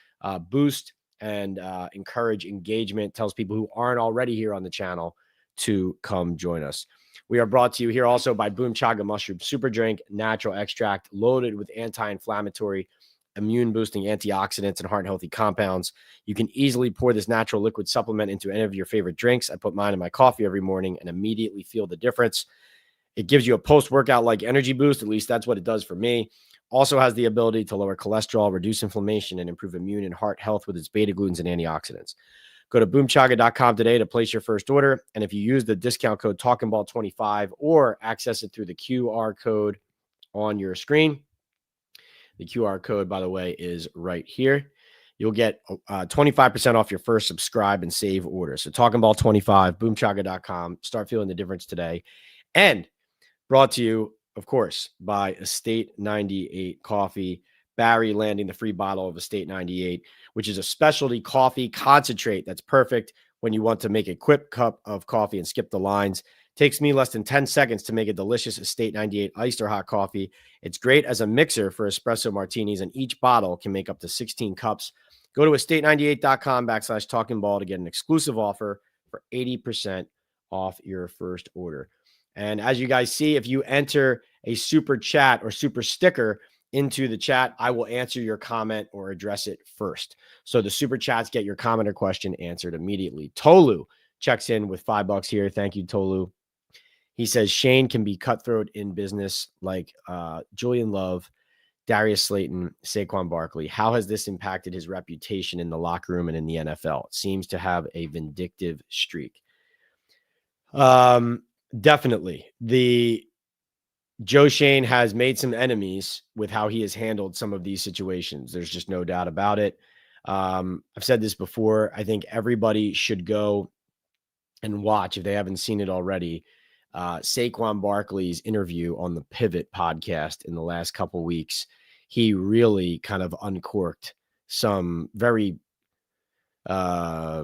boost and encourage engagement, tells people who aren't already here on the channel to come join us. We are brought to you here also by Boom Chaga Mushroom Super Drink, natural extract loaded with anti-inflammatory, immune-boosting antioxidants and heart-healthy compounds. You can easily pour this natural liquid supplement into any of your favorite drinks. I put mine in my coffee every morning and immediately feel the difference. It gives you a post-workout like energy boost. At least that's what it does for me. Also has the ability to lower cholesterol, reduce inflammation, and improve immune and heart health with its beta-glucans and antioxidants. Go to boomchaga.com today to place your first order. And if you use the discount code TalkinBall25 or access it through the QR code on your screen, the QR code, by the way, is right here. You'll get 25% off your first subscribe and save order. So TalkinBall25, boomchaga.com. Start feeling the difference today. And brought to you, of course, by Estate 98 Coffee. Barry landing the free bottle of Estate 98, which is a specialty coffee concentrate that's perfect when you want to make a quick cup of coffee and skip the lines. Takes me less than 10 seconds to make a delicious Estate 98 iced or hot coffee. It's great as a mixer for espresso martinis, and each bottle can make up to 16 cups. Go to estate98.com/talkingball to get an exclusive offer for 80% off your first order. And as you guys see, if you enter a super chat or super sticker into the chat, I will answer your comment or address it first. So the super chats get your comment or question answered immediately. Tolu checks in with $5 here. Thank you, Tolu. He says Shane can be cutthroat in business like Julian Love, Darius Slayton, Saquon Barkley. How has this impacted his reputation in the locker room and in the NFL? It seems to have a vindictive streak. Definitely. Joe Schoen has made some enemies with how he has handled some of these situations. There's just no doubt about it. I've said this before. I think everybody should go and watch, if they haven't seen it already, Saquon Barkley's interview on the Pivot podcast in the last couple weeks. He really kind of uncorked some very, I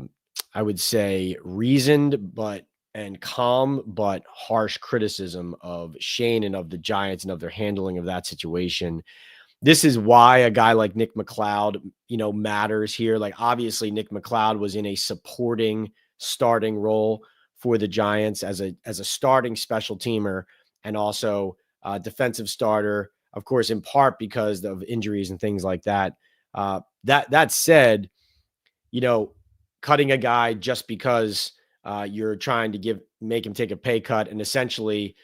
would say, reasoned and calm but harsh criticism of Shane and of the Giants and of their handling of that situation. This is why a guy like Nick McLeod, matters here. Like, obviously Nick McLeod was in a supporting starting role for the Giants as a starting special teamer and also a defensive starter, of course, in part because of injuries and things like that. That said, cutting a guy just because you're trying to make him take a pay cut and essentially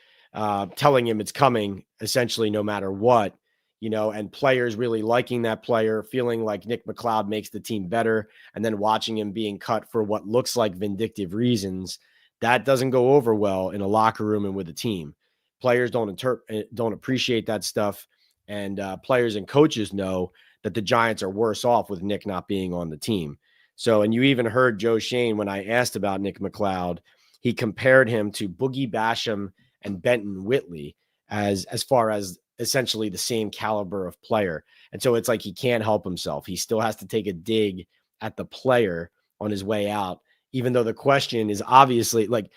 telling him it's coming essentially no matter what, and players really liking that player, feeling like Nick McLeod makes the team better, and then watching him being cut for what looks like vindictive reasons, that doesn't go over well in a locker room and with a team. Players don't appreciate that stuff, and players and coaches know that the Giants are worse off with Nick not being on the team. So, and you even heard Joe Schoen when I asked about Nick McLeod, he compared him to Boogie Basham and Benton Whitley as far as essentially the same caliber of player. And so it's like he can't help himself. He still has to take a dig at the player on his way out, even though the question is obviously like,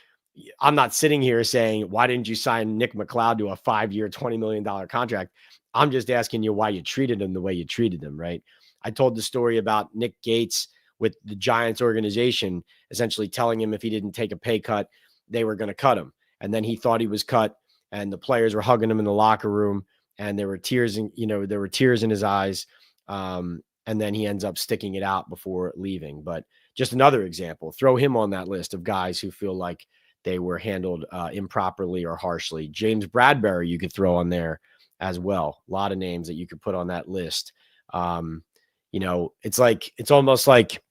I'm not sitting here saying, why didn't you sign Nick McLeod to a 5-year, $20 million contract? I'm just asking you why you treated him the way you treated him, right? I told the story about Nick Gates with the Giants organization, essentially telling him if he didn't take a pay cut, they were going to cut him. And then he thought he was cut, and the players were hugging him in the locker room, and there were tears in his eyes. And then he ends up sticking it out before leaving. But just another example, throw him on that list of guys who feel like they were handled improperly or harshly. James Bradbury, you could throw on there as well. A lot of names that you could put on that list. It's almost like,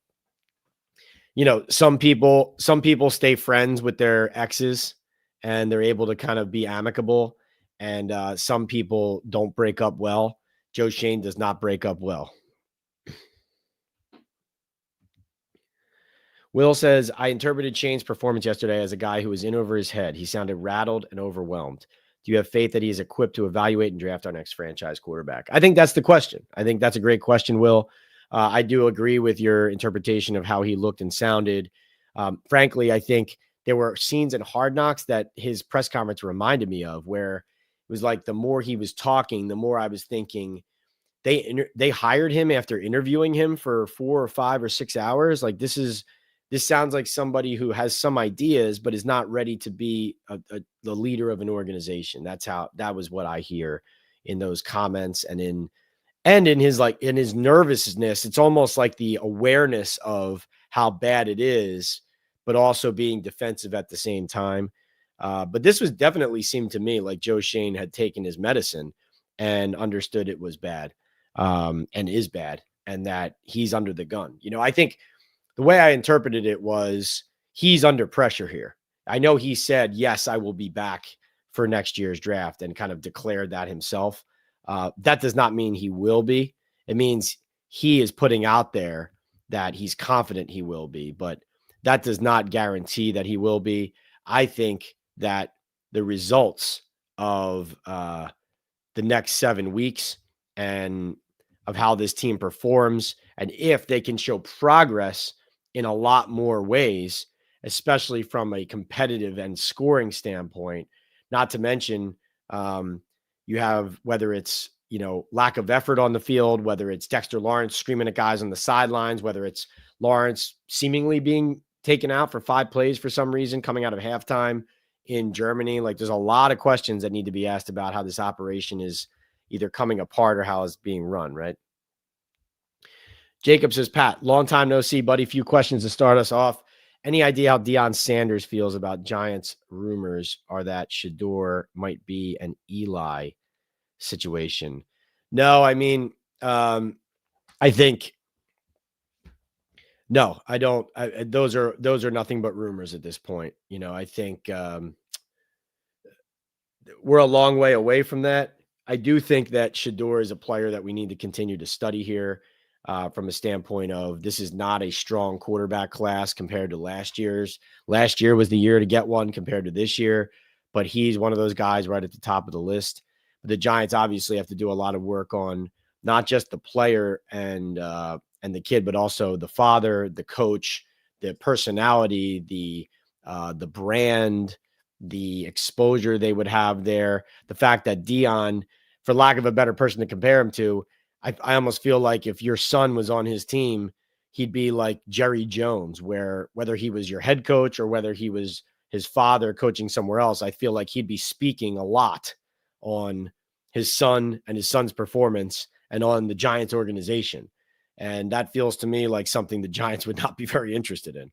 some people stay friends with their exes and they're able to kind of be amicable. And some people don't break up well. Joe Schoen does not break up well. Will says, I interpreted Shane's performance yesterday as a guy who was in over his head. He sounded rattled and overwhelmed. Do you have faith that he is equipped to evaluate and draft our next franchise quarterback? I think that's the question. I think that's a great question, Will. I do agree with your interpretation of how he looked and sounded. Frankly, I think there were scenes in Hard Knocks that his press conference reminded me of, where it was like the more he was talking, the more I was thinking they hired him after interviewing him for 4 or 5 or 6 hours. Like this sounds like somebody who has some ideas but is not ready to be the leader of an organization. That was what I hear in those comments, and in his nervousness. It's almost like the awareness of how bad it is, but also being defensive at the same time. But this was definitely seemed to me like Joe Schoen had taken his medicine and understood it was bad, and is bad, and that he's under the gun. I think the way I interpreted it was he's under pressure here. I know he said, yes, I will be back for next year's draft, and kind of declared that himself. That does not mean he will be. It means he is putting out there that he's confident he will be, but that does not guarantee that he will be. I think that the results of the next 7 weeks and of how this team performs, and if they can show progress in a lot more ways, especially from a competitive and scoring standpoint, not to mention you have, whether it's, lack of effort on the field, whether it's Dexter Lawrence screaming at guys on the sidelines, whether it's Lawrence seemingly being taken out for 5 plays for some reason coming out of halftime in Germany. Like, there's a lot of questions that need to be asked about how this operation is either coming apart or how it's being run, right? Jacob says, Pat, long time no see, buddy. Few questions to start us off. Any idea how Deion Sanders feels about Giants rumors are that Shador might be an Eli situation? No, I mean, I think, no, I don't. Those are nothing but rumors at this point. I think we're a long way away from that. I do think that Shador is a player that we need to continue to study here, from a standpoint of this is not a strong quarterback class compared to last year's. Last year was the year to get one compared to this year, but he's one of those guys right at the top of the list. But the Giants obviously have to do a lot of work on not just the player and the kid, but also the father, the coach, the personality, the brand, the exposure they would have there. The fact that Deion, for lack of a better person to compare him to, I almost feel like if your son was on his team, he'd be like Jerry Jones, where whether he was your head coach or whether he was his father coaching somewhere else, I feel like he'd be speaking a lot on his son and his son's performance and on the Giants organization. And that feels to me like something the Giants would not be very interested in.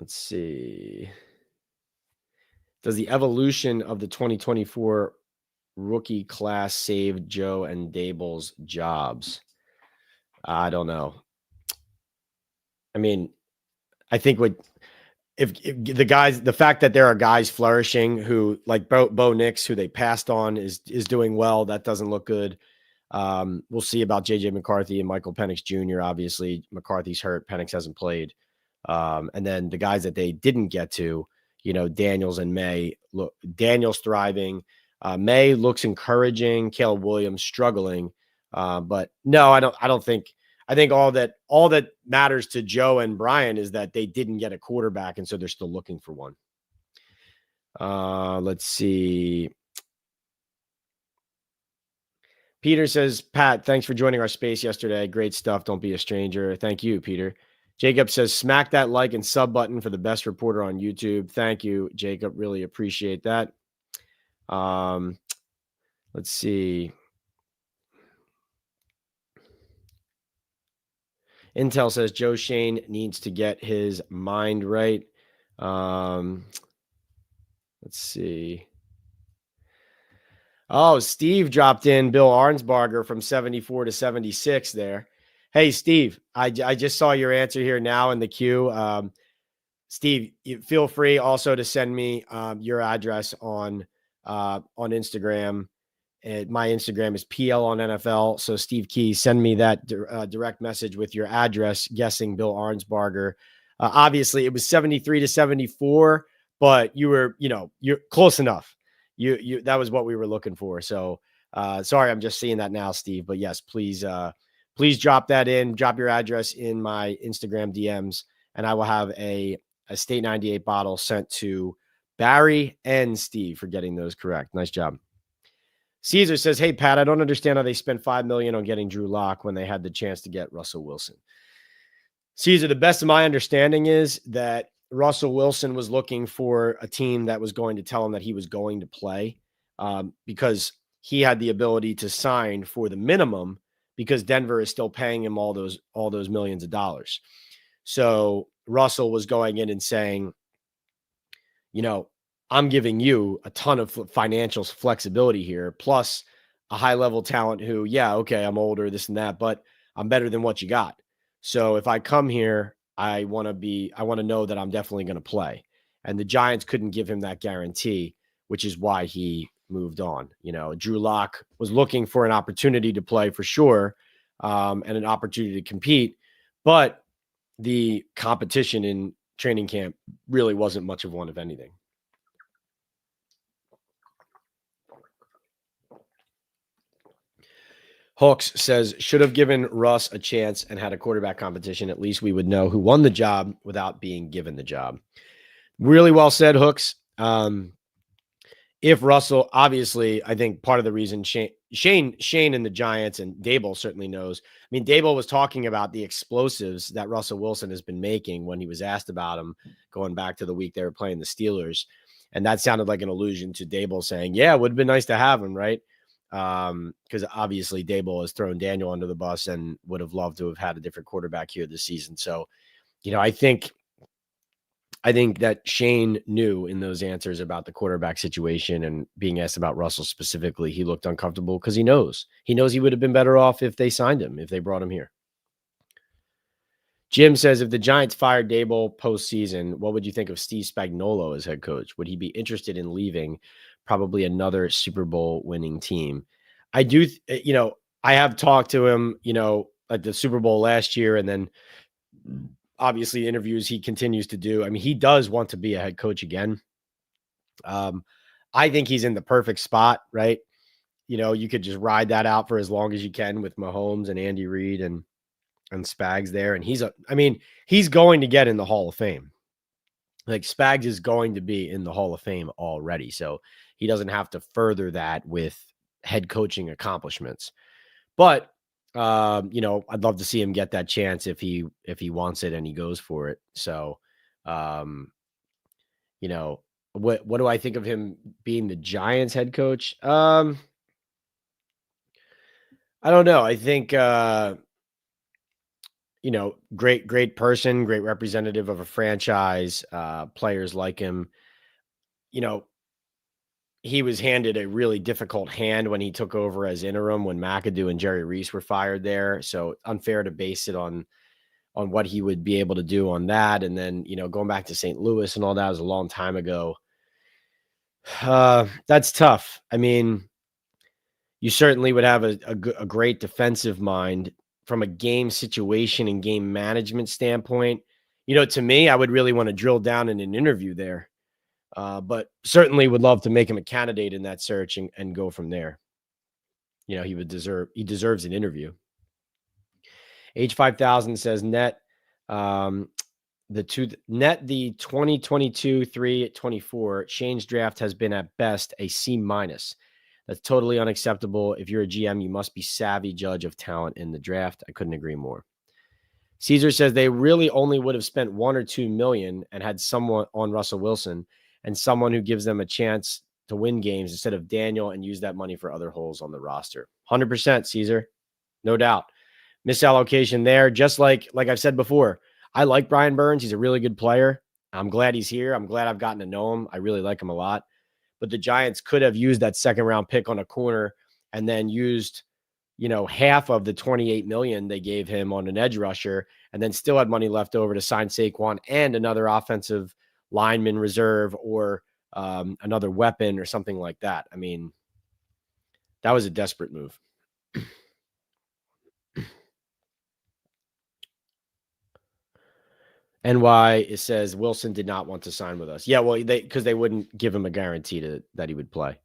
Let's see. Does the evolution of the 2024 rookie class save Joe and Dable's jobs? I don't know. I mean, I think if the guys, the fact that there are guys flourishing who, like Bo Nix, who they passed on, is doing well, that doesn't look good. We'll see about JJ McCarthy and Michael Penix Jr. Obviously, McCarthy's hurt, Penix hasn't played. And then the guys that they didn't get to, Daniels and May. Look, Daniels thriving. May looks encouraging. Caleb Williams struggling. But no, I don't think. I think all that matters to Joe and Brian is that they didn't get a quarterback, and so they're still looking for one. Let's see. Peter says, Pat, thanks for joining our space yesterday. Great stuff. Don't be a stranger. Thank you, Peter. Jacob says, smack that like and sub button for the best reporter on YouTube. Thank you, Jacob. Really appreciate that. Let's see. Intel says Joe Schoen needs to get his mind right. Let's see. Oh, Steve dropped in Bill Arnsbarger from 74 to 76 there. Hey, Steve, I just saw your answer here now in the queue. Steve, feel free also to send me your address on Instagram, My Instagram is PL on NFL. So Steve Key, send me that direct message with your address, guessing Bill Arnsparger. Obviously, it was 73 to 74, but you're close enough. That was what we were looking for. So sorry, I'm just seeing that now, Steve. But yes, please drop that in. Drop your address in my Instagram DMs, and I will have a State 98 bottle sent to Barry and Steve for getting those correct. Nice job. Caesar says, "Hey Pat, I don't understand how they spent $5 million on getting Drew Lock when they had the chance to get Russell Wilson." Caesar, the best of my understanding is that Russell Wilson was looking for a team that was going to tell him that he was going to play, because he had the ability to sign for the minimum because Denver is still paying him all those millions of dollars. So Russell was going in and saying, I'm giving you a ton of financial flexibility here, plus a high level talent who, okay, I'm older, this and that, but I'm better than what you got. So if I come here, I want to know that I'm definitely going to play. And the Giants couldn't give him that guarantee, which is why he moved on. Drew Lock was looking for an opportunity to play for sure, and an opportunity to compete, but the competition in training camp really wasn't much of one, if anything. Hawks says, should have given Russ a chance and had a quarterback competition. At least we would know who won the job without being given the job. Really well said, Hooks. If Russell, obviously, I think part of the reason Shane and the Giants, and Dable certainly knows. I mean, Dable was talking about the explosives that Russell Wilson has been making when he was asked about him going back to the week they were playing the Steelers. And that sounded like an allusion to Dable saying, yeah, it would have been nice to have him, right? Because obviously Dable has thrown Daniel under the bus and would have loved to have had a different quarterback here this season. So, I think that Shane knew in those answers about the quarterback situation, and being asked about Russell specifically, he looked uncomfortable because he knows he would have been better off if they signed him, if they brought him here. Jim says, if the Giants fired Dable postseason, what would you think of Steve Spagnuolo as head coach? Would he be interested in leaving probably another Super Bowl winning team? I do, I have talked to him, at the Super Bowl last year, and then obviously interviews he continues to do. I mean, he does want to be a head coach again. I think he's in the perfect spot, right? You could just ride that out for as long as you can with Mahomes and Andy Reid and Spags there. And he's going to get in the Hall of Fame. Like, Spags is going to be in the Hall of Fame already. So he doesn't have to further that with head coaching accomplishments. But, I'd love to see him get that chance if he wants it and he goes for it. So, what do I think of him being the Giants head coach? I don't know. I think, great person, great representative of a franchise, players like him. He was handed a really difficult hand when he took over as interim when McAdoo and Jerry Reese were fired there. So unfair to base it on what he would be able to do on that. And then, going back to St. Louis and all that was a long time ago. That's tough. I mean, you certainly would have a great defensive mind from a game situation and game management standpoint. To me, I would really want to drill down in an interview there. But certainly would love to make him a candidate in that search and go from there. He deserves an interview. H5000 says net, the 2022-3-24 Shane's draft has been at best a C-. That's totally unacceptable. If you're a GM, you must be savvy judge of talent in the draft. I couldn't agree more. Caesar says they really only would have spent $1 or $2 million and had someone on Russell Wilson and someone who gives them a chance to win games instead of Daniel, and use that money for other holes on the roster. 100%, Caesar. No doubt. Misallocation there. Just like I've said before, I like Brian Burns. He's a really good player. I'm glad he's here. I'm glad I've gotten to know him. I really like him a lot. But the Giants could have used that second round pick on a corner and then used, half of the $28 million they gave him on an edge rusher, and then still had money left over to sign Saquon and another offensive lineman reserve or another weapon or something like that. I mean, That was a desperate move. NY, it says Wilson did not want to sign with us. Yeah, well, because they wouldn't give him a guarantee that he would play.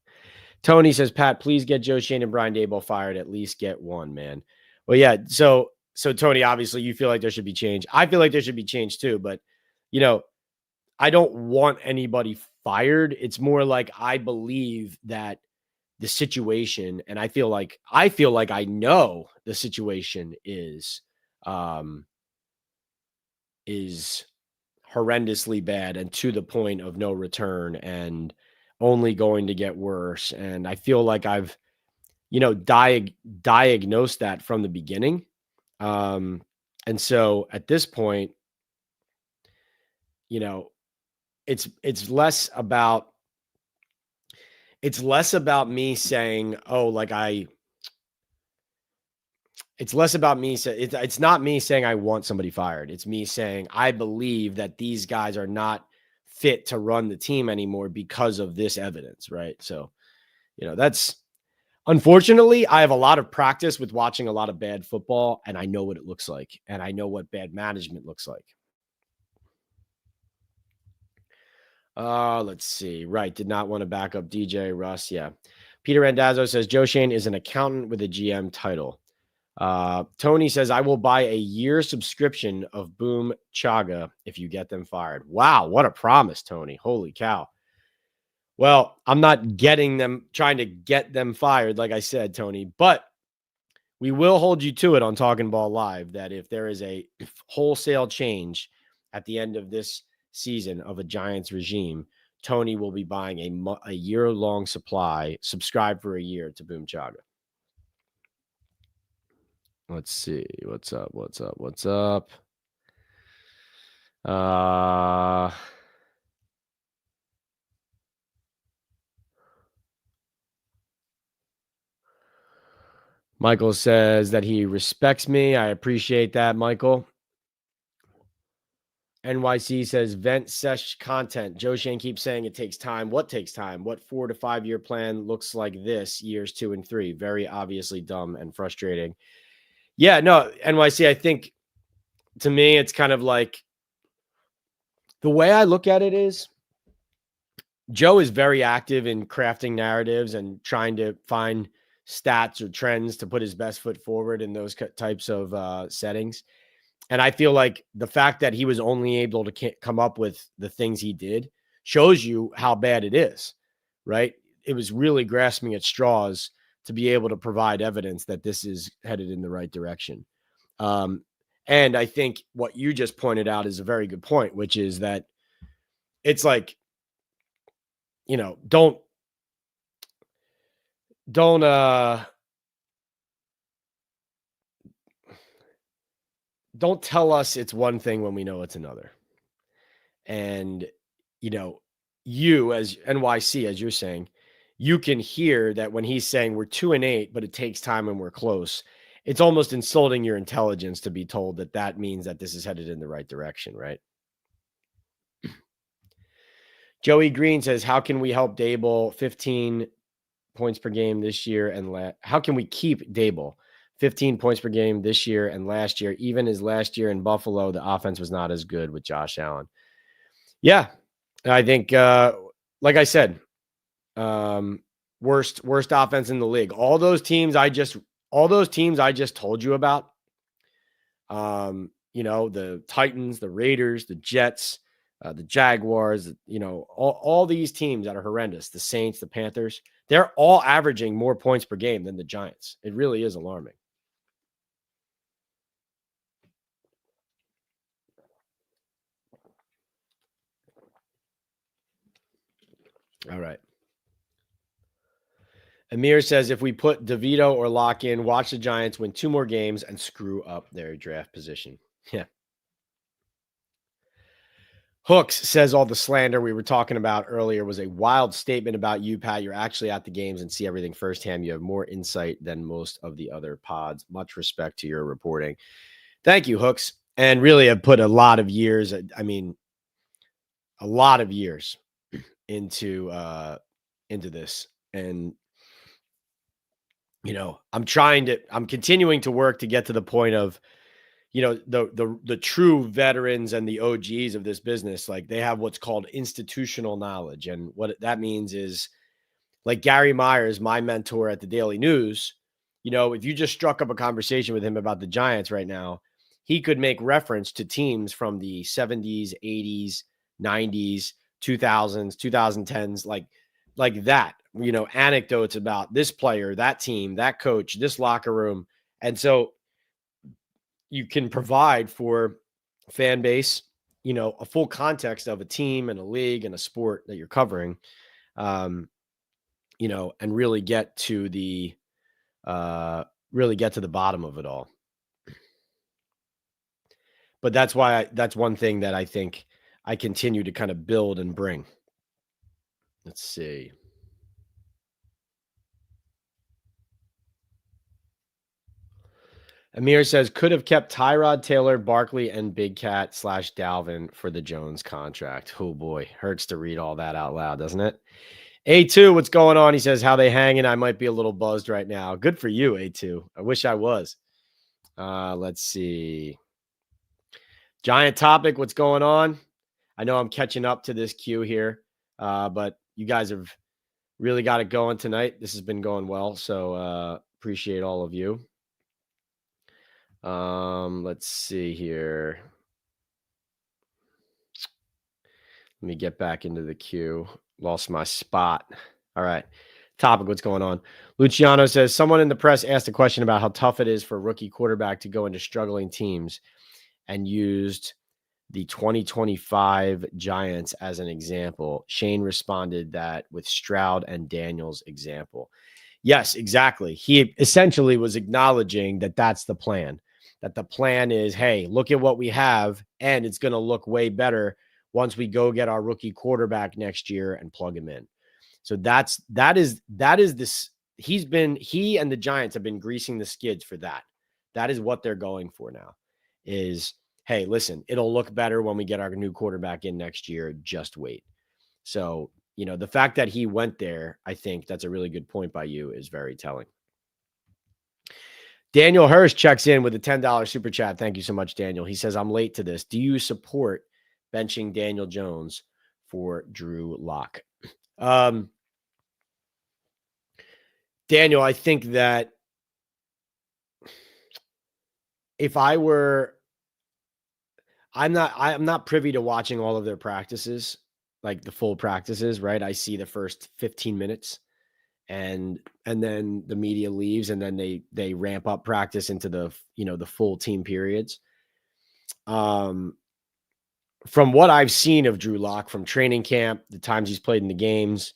Tony says, Pat, please get Joe Schoen and Brian Daboll fired. At least get one, man. Well, yeah. So Tony, obviously, you feel like there should be change. I feel like there should be change too, but I don't want anybody fired. It's more like I believe that the situation, and I feel like I know the situation is horrendously bad and to the point of no return and only going to get worse. And I feel like I've, diagnosed that from the beginning. And so at this point, it's less about me saying, oh, like it's less about me. It's not me saying I want somebody fired. It's me saying I believe that these guys are not fit to run the team anymore because of this evidence, right? So, that's unfortunately, I have a lot of practice with watching a lot of bad football, and I know what it looks like, and I know what bad management looks like. Let's see. Right. Did not want to back up DJ Russ. Yeah. Peter Randazzo says Joe Schoen is an accountant with a GM title. Tony says, I will buy a year subscription of Boom Chaga if you get them fired. Wow, what a promise, Tony. Holy cow. Well, I'm not trying to get them fired, like I said, Tony, but we will hold you to it on Talkin' Ball Live that if there is a wholesale change at the end of this season of a Giants regime, Tony will be buying a year-long supply, subscribe for a year to Boom Chaga. Let's see. What's up? Michael says that he respects me. I appreciate that, Michael. NYC says vent sesh content. Joe Schoen keeps saying it takes time. What takes time? What 4 to 5 year plan looks like this years 2 and 3? Very obviously dumb and frustrating. Yeah, no, NYC, I think to me, it's kind of like the way I look at it is Joe is very active in crafting narratives and trying to find stats or trends to put his best foot forward in those types of settings. And I feel like the fact that he was only able to come up with the things he did shows you how bad it is, right? It was really grasping at straws to be able to provide evidence that this is headed in the right direction. And I think what you just pointed out is a very good point, which is that it's like, don't tell us it's one thing when we know it's another. And, you as NYC, as you're saying, you can hear that when he's saying we're 2-8, but it takes time and we're close. It's almost insulting your intelligence to be told that means that this is headed in the right direction, right? Joey Green says, how can we help Daboll 15 points per game this year? And how can we keep Daboll 15 points per game this year and last year? Even as last year in Buffalo, the offense was not as good with Josh Allen. Yeah, I think, like I said, worst offense in the league. All those teams I just told you about, the Titans, the Raiders, the Jets, the Jaguars, all these teams that are horrendous, the Saints, the Panthers, they're all averaging more points per game than the Giants. It really is alarming. All right. Amir says, if we put DeVito or Lock in, watch the Giants win 2 more games and screw up their draft position. Yeah. Hooks says all the slander we were talking about earlier was a wild statement about you, Pat. You're actually at the games and see everything firsthand. You have more insight than most of the other pods. Much respect to your reporting. Thank you, Hooks. And really have put a lot of years, into this. And I'm continuing to work to get to the point of, the true veterans and the OGs of this business. Like, they have what's called institutional knowledge. And what that means is, like, Gary Myers, my mentor at the Daily News, if you just struck up a conversation with him about the Giants right now, he could make reference to teams from the 70s, 80s, 90s, 2000s, 2010s, like that, anecdotes about this player, that team, that coach, this locker room. And so you can provide for fan base, a full context of a team and a league and a sport that you're covering. Um, and really get to the bottom of it all. But that's one thing that I think I continue to kind of build and bring. Let's see. Amir says, could have kept Tyrod Taylor, Barkley, and Big Cat / Dalvin for the Jones contract. Oh boy, hurts to read all that out loud, doesn't it? A2, what's going on? He says, how they hanging? I might be a little buzzed right now. Good for you, A2. I wish I was. Let's see. Giant topic, what's going on? I know I'm catching up to this queue here, but you guys have really got it going tonight. This has been going well, so appreciate all of you. Let's see here. Let me get back into the queue. Lost my spot. All right. Topic, what's going on? Luciano says, someone in the press asked a question about how tough it is for a rookie quarterback to go into struggling teams and used the 2025 Giants as an example. Shane responded that with Stroud and Daniels' example. Yes, exactly. He essentially was acknowledging that that's the plan, that the plan is, hey, look at what we have, and it's going to look way better once we go get our rookie quarterback next year and plug him in. So that is this. He and the Giants have been greasing the skids for that. That is what they're going for now is, hey, listen, it'll look better when we get our new quarterback in next year. Just wait. So, the fact that he went there, I think that's a really good point by you, is very telling. Daniel Hirsch checks in with a $10 super chat. Thank you so much, Daniel. He says, I'm late to this. Do you support benching Daniel Jones for Drew Lock? Daniel, I think that if I'm not privy to watching all of their practices, like the full practices, right? I see the first 15 minutes and then the media leaves, and then they ramp up practice into the full team periods. From what I've seen of Drew Lock from training camp, the times he's played in the games,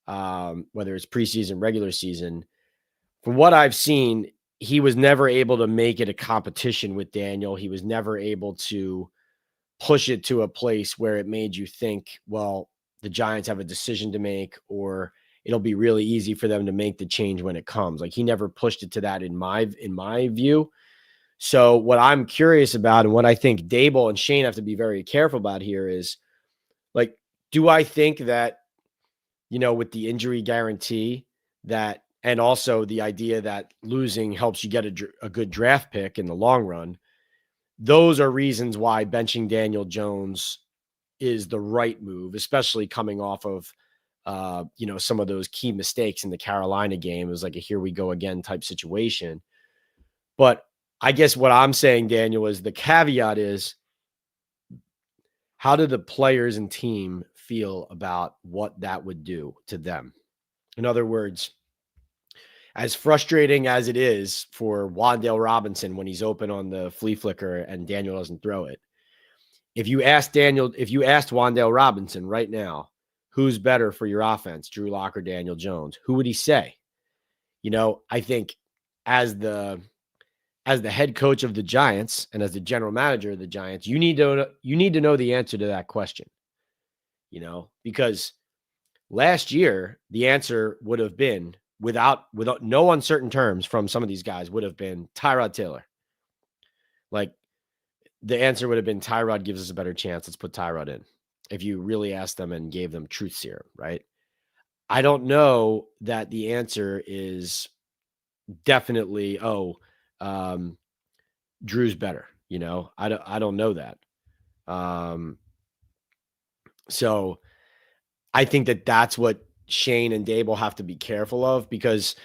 whether it's preseason, regular season, from what I've seen, he was never able to make it a competition with Daniel. He was never able to push it to a place where it made you think, well, the Giants have a decision to make, or it'll be really easy for them to make the change when it comes. Like, he never pushed it to that in my view. So what I'm curious about, and what I think Dable and Shane have to be very careful about here, is, like, do I think that, with the injury guarantee that, and also the idea that losing helps you get a good draft pick in the long run, those are reasons why benching Daniel Jones is the right move, especially coming off of, some of those key mistakes in the Carolina game. It was like a here we go again type situation. But I guess what I'm saying, Daniel, is the caveat is, how do the players and team feel about what that would do to them? In other words, as frustrating as it is for Wan'Dale Robinson when he's open on the flea flicker and Daniel doesn't throw it, if you asked Wan'Dale Robinson right now, who's better for your offense, Drew Lock or Daniel Jones, who would he say? I think as the head coach of the Giants and as the general manager of the Giants, you need to know the answer to that question, because last year the answer would have been, without no uncertain terms from some of these guys, would have been Tyrod Taylor. Like, the answer would have been, Tyrod gives us a better chance. Let's put Tyrod in. If you really asked them and gave them truth serum, right? I don't know that the answer is definitely, Drew's better. I don't know that. Um, so I think that that's what Schoen and Dable have to be careful of, because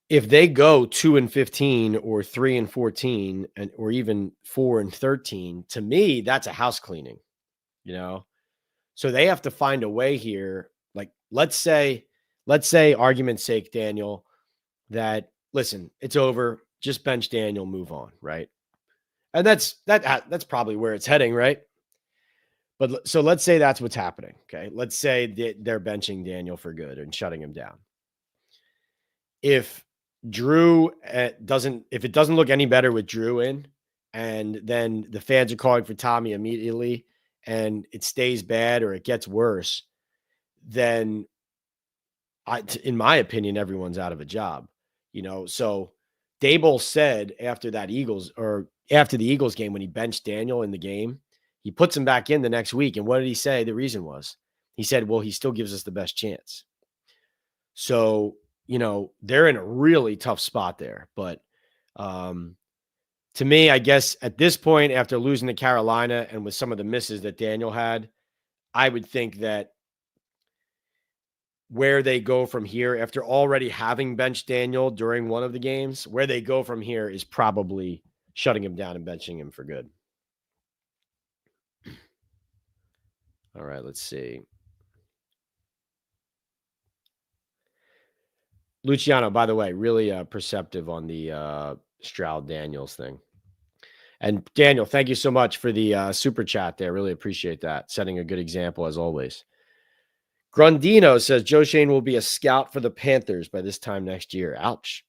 if they go 2-15 or 3-14 or even 4-13, to me, that's a house cleaning, you know? So they have to find a way here. Like, let's say, argument's sake, Daniel, that listen, it's over. Just bench Daniel, move on, right? And that's probably where it's heading, right? But so let's say that's what's happening. Okay, let's say that they're benching Daniel for good and shutting him down. If Drew if it doesn't look any better with Drew in, and then the fans are calling for Tommy immediately, and it stays bad or it gets worse, then in my opinion, everyone's out of a job. So Dable said after the Eagles game, when he benched Daniel in the game, he puts him back in the next week. And what did he say? The reason was, he said, well, he still gives us the best chance. So, they're in a really tough spot there. But to me, I guess at this point, after losing to Carolina and with some of the misses that Daniel had, I would think that where they go from here, after already having benched Daniel during one of the games, where they go from here is probably shutting him down and benching him for good. All right, let's see. Luciano, by the way, really perceptive on the Stroud Daniels thing. And Daniel, thank you so much for the super chat there. Really appreciate that. Setting a good example as always. Grundino says Joe Schoen will be a scout for the Panthers by this time next year. Ouch.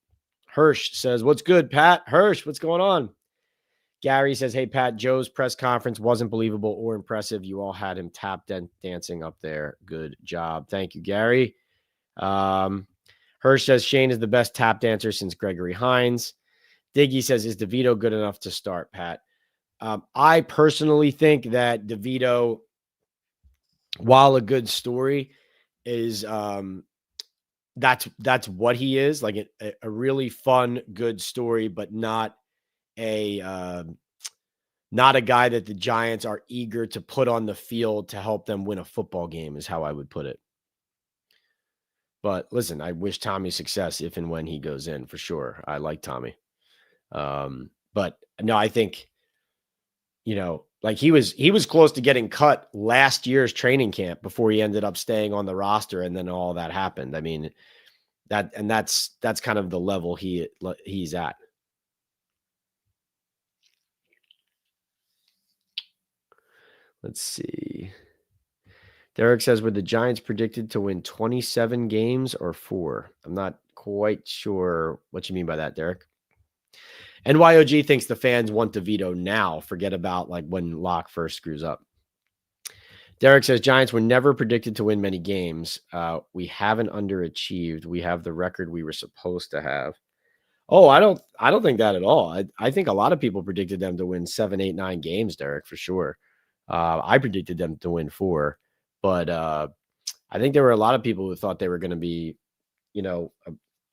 Hirsch says, what's good, Pat? Hirsch, what's going on? Gary says, hey, Pat, Joe's press conference wasn't believable or impressive. You all had him tap dancing up there. Good job. Thank you, Gary. Hirsch says Schoen is the best tap dancer since Gregory Hines. Diggy says, is DeVito good enough to start, Pat? I personally think that DeVito, while a good story, is that's what he is, like a really fun, good story, but not a guy that the Giants are eager to put on the field to help them win a football game, is how I would put it. But listen, I wish Tommy success if and when he goes in, for sure. I like Tommy. But no, I think, like he was close to getting cut last year's training camp before he ended up staying on the roster, and then all that happened. I mean, that's kind of the level he's at. Let's see. Derek says, were the Giants predicted to win 27 games or 4? I'm not quite sure what you mean by that, Derek. NYOG thinks the fans want DeVito now. Forget about like when Locke first screws up. Derek says, Giants were never predicted to win many games. We haven't underachieved. We have the record we were supposed to have. Oh, I don't think that at all. I think a lot of people predicted them to win 7, 8, 9 games, Derek, for sure. I predicted them to win 4, but I think there were a lot of people who thought they were going to be, a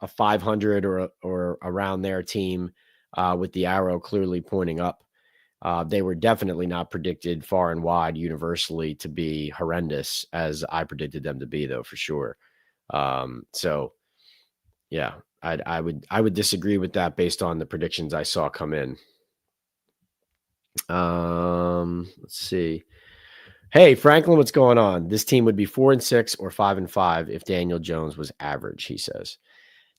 500 or around their team with the arrow clearly pointing up. They were definitely not predicted far and wide universally to be horrendous as I predicted them to be, though, for sure. So, yeah, I would disagree with that based on the predictions I saw come in. Let's see. Hey, Franklin, what's going on? This team would be 4-6 or 5-5 if Daniel Jones was average, he says.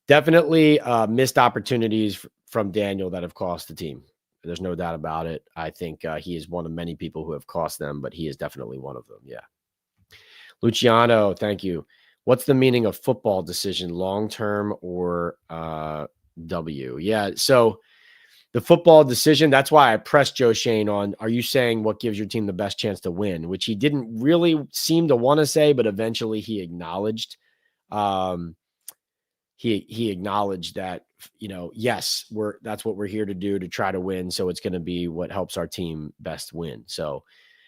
Definitely missed opportunities from Daniel that have cost the team. There's no doubt about it. I think he is one of many people who have cost them, but he is definitely one of them. Yeah. Luciano, thank you. What's the meaning of football decision, long-term or W? Yeah. So the football decision, that's why I pressed Joe Schoen on, are you saying what gives your team the best chance to win? Which he didn't really seem to want to say, but eventually he acknowledged. He acknowledged that, yes, that's what we're here to do, to try to win. So it's going to be what helps our team best win. So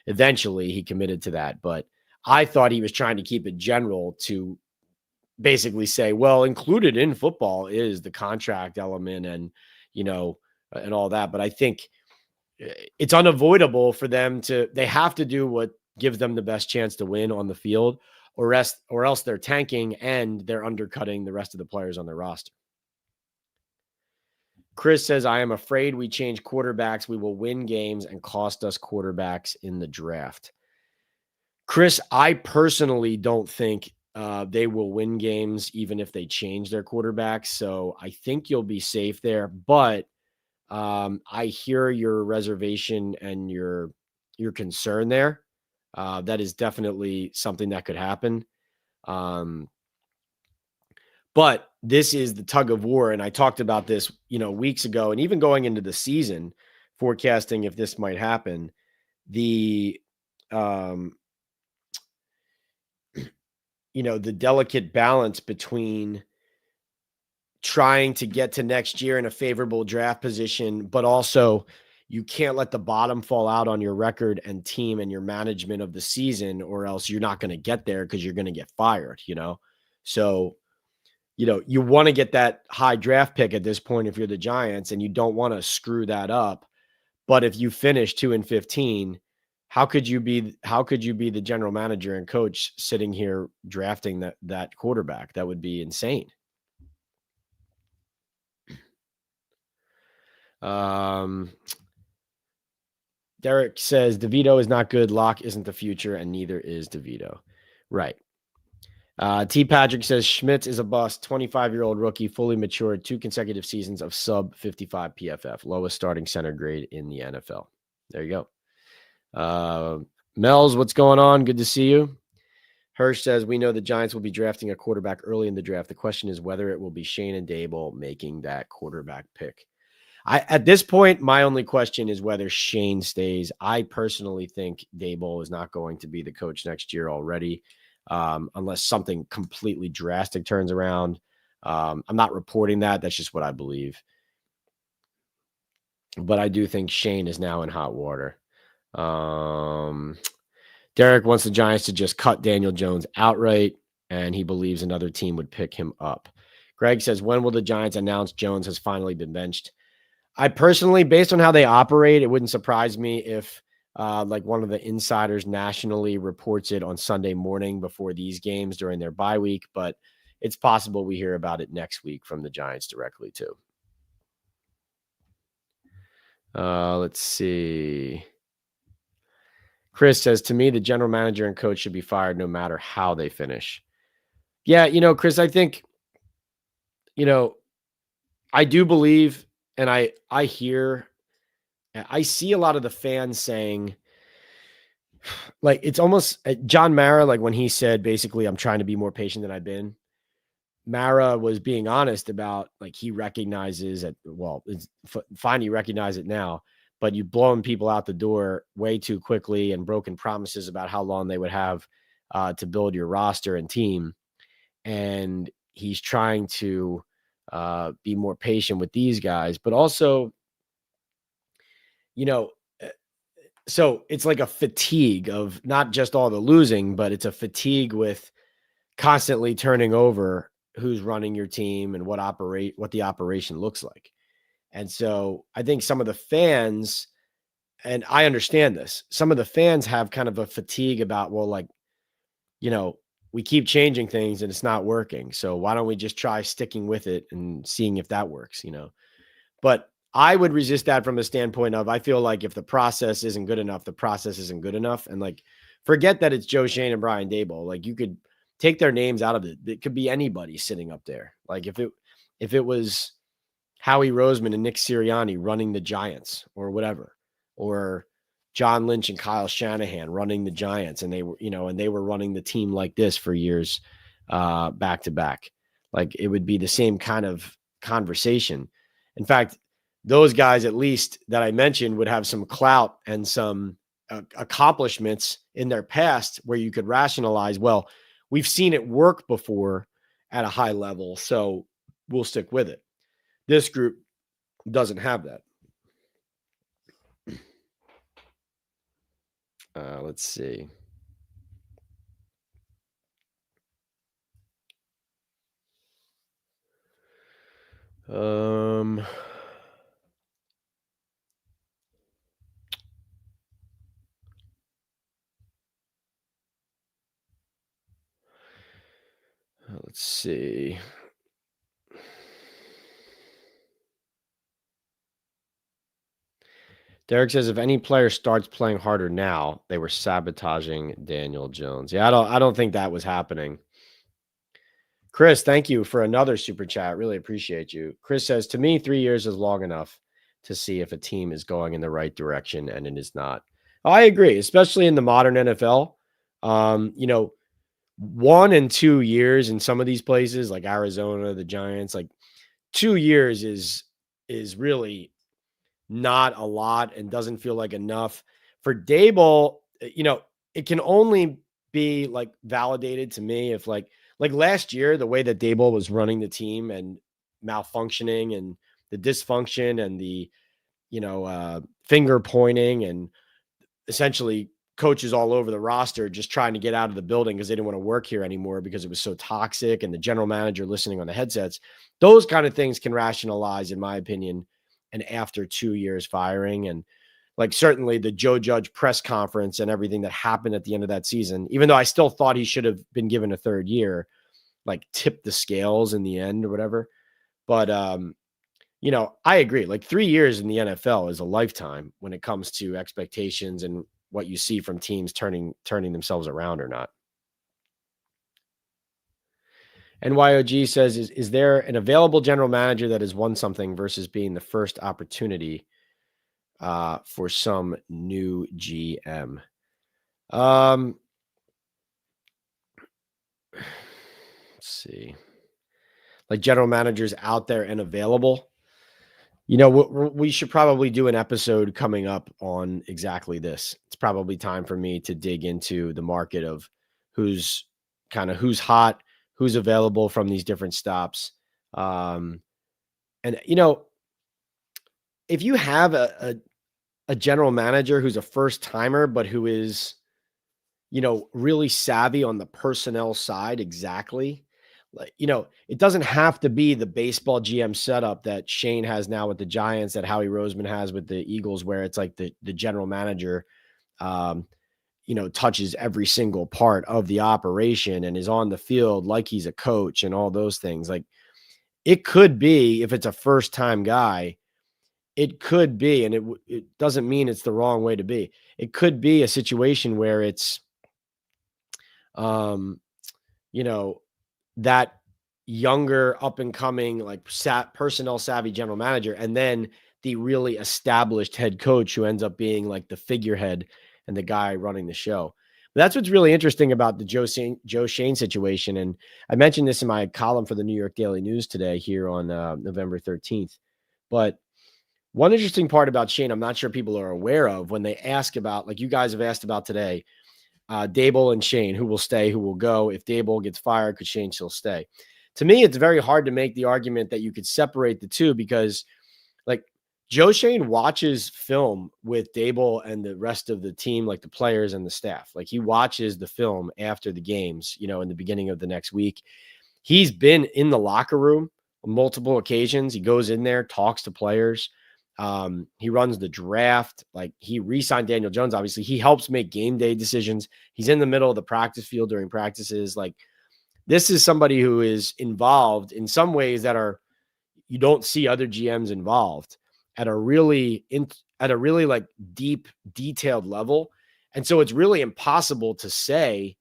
eventually he committed to that, but I thought he was trying to keep it general to basically say, well, included in football is the contract element and, and all that. But I think it's unavoidable for them they have to do what gives them the best chance to win on the field, or else they're tanking and they're undercutting the rest of the players on their roster. Chris says, I am afraid we change quarterbacks. We will win games and cost us quarterbacks in the draft. Chris, I personally don't think they will win games even if they change their quarterbacks. So I think you'll be safe there. But I hear your reservation and your concern there. That is definitely something that could happen. But this is the tug of war, and I talked about this, weeks ago, and even going into the season, forecasting if this might happen. The the delicate balance between trying to get to next year in a favorable draft position, but also you can't let the bottom fall out on your record and team and your management of the season, or else you're not going to get there because you're going to get fired, So, you want to get that high draft pick at this point if you're the Giants, and you don't want to screw that up. But if you finish 2-15, how could you be the general manager and coach sitting here drafting that quarterback? That would be insane. Derek says DeVito is not good. Locke isn't the future, and neither is DeVito. Right. T. Patrick says Schmitz is a bust. 25-year-old rookie, fully matured, 2 consecutive seasons of sub 55 PFF, lowest starting center grade in the NFL. There you go. Mel's, what's going on? Good to see you. Hirsch says, we know the Giants will be drafting a quarterback early in the draft. The question is whether it will be Schoen and Dable making that quarterback pick. At this point, my only question is whether Schoen stays. I personally think Dable is not going to be the coach next year already, unless something completely drastic turns around. I'm not reporting that. That's just what I believe. But I do think Schoen is now in hot water. Derek wants the Giants to just cut Daniel Jones outright, and he believes another team would pick him up. Greg says, when will the Giants announce Jones has finally been benched? I personally, based on how they operate, it wouldn't surprise me if like one of the insiders nationally reports it on Sunday morning before these games during their bye week, but it's possible we hear about it next week from the Giants directly too. Let's see. Chris says, to me, the general manager and coach should be fired no matter how they finish. Yeah, Chris, I think, I do believe, and I see a lot of the fans saying, like, it's almost John Mara, like when he said, basically, I'm trying to be more patient than I've been. Mara was being honest about, like, he recognizes it. Well, it's fine. You recognize it now, but you've blown people out the door way too quickly and broken promises about how long they would have to build your roster and team. And he's trying to be more patient with these guys, but also, so it's like a fatigue of not just all the losing, but it's a fatigue with constantly turning over who's running your team and what the operation looks like. And so I think some of the fans, and I understand this, some of the fans have kind of a fatigue about, well, like, we keep changing things and it's not working. So why don't we just try sticking with it and seeing if that works, But I would resist that from a standpoint of, I feel like if the process isn't good enough, the process isn't good enough. And, like, forget that it's Joe Schoen and Brian Daboll. Like, you could take their names out of it. It could be anybody sitting up there. Like, if it was Howie Roseman and Nick Sirianni running the Giants or whatever, or John Lynch and Kyle Shanahan running the Giants, and they were running the team like this for years, back to back, like, it would be the same kind of conversation. In fact, those guys, at least that I mentioned, would have some clout and some accomplishments in their past where you could rationalize, well, we've seen it work before at a high level, so we'll stick with it. This group doesn't have that. Let's see. Um, let's see. Derek says if any player starts playing harder now, they were sabotaging Daniel Jones. Yeah, I don't think that was happening. Chris, thank you for another super chat. Really appreciate you. Chris says to me, 3 years is long enough to see if a team is going in the right direction, and it is not. I agree, especially in the modern NFL. 1 and 2 years in some of these places, like Arizona, the Giants, like 2 years is really not a lot and doesn't feel like enough. For Dable, it can only be like validated to me if like last year, the way that Dable was running the team and malfunctioning and the dysfunction and the finger pointing and essentially coaches all over the roster just trying to get out of the building because they didn't want to work here anymore because it was so toxic and the general manager listening on the headsets. Those kind of things can rationalize, in my opinion, and after 2 years firing and like certainly the Joe Judge press conference and everything that happened at the end of that season, even though I still thought he should have been given a third year, like tipped the scales in the end or whatever. But I agree. Like 3 years in the NFL is a lifetime when it comes to expectations and what you see from teams turning themselves around or not. NYOG says, is there an available general manager that has won something versus being the first opportunity for some new GM? Let's see. Like general managers out there and available. We should probably do an episode coming up on exactly this. It's probably time for me to dig into the market of who's who's hot, who's available from these different stops. And if you have a general manager who's a first timer, but who is, really savvy on the personnel side, exactly. Like, it doesn't have to be the baseball GM setup that Shane has now with the Giants, that Howie Roseman has with the Eagles, where it's like the general manager, um, touches every single part of the operation and is on the field like he's a coach and all those things. Like it could be, if it's a first time guy, it could be, and it doesn't mean it's the wrong way to be. It could be a situation where it's, um, you know, that younger up and coming like personnel savvy general manager and then the really established head coach who ends up being like the figurehead and the guy running the show. But that's what's really interesting about the Joe Shane situation. And I mentioned this in my column for the New York Daily News today here on November 13th. But one interesting part about Shane, I'm not sure people are aware of when they ask about, like you guys have asked about today, Dable and Shane, who will stay, who will go. If Dable gets fired, could Shane still stay? To me, it's very hard to make the argument that you could separate the two because, like, Joe Shane watches film with Dable and the rest of the team, like the players and the staff. Like, he watches the film after the games, in the beginning of the next week. He's been in the locker room on multiple occasions. He goes in there, talks to players. He runs the draft. Like he re-signed Daniel Jones. Obviously, he helps make game day decisions. He's in the middle of the practice field during practices. Like this is somebody who is involved in some ways that are you don't see other GMs involved at a really like deep, detailed level. And so it's really impossible to say,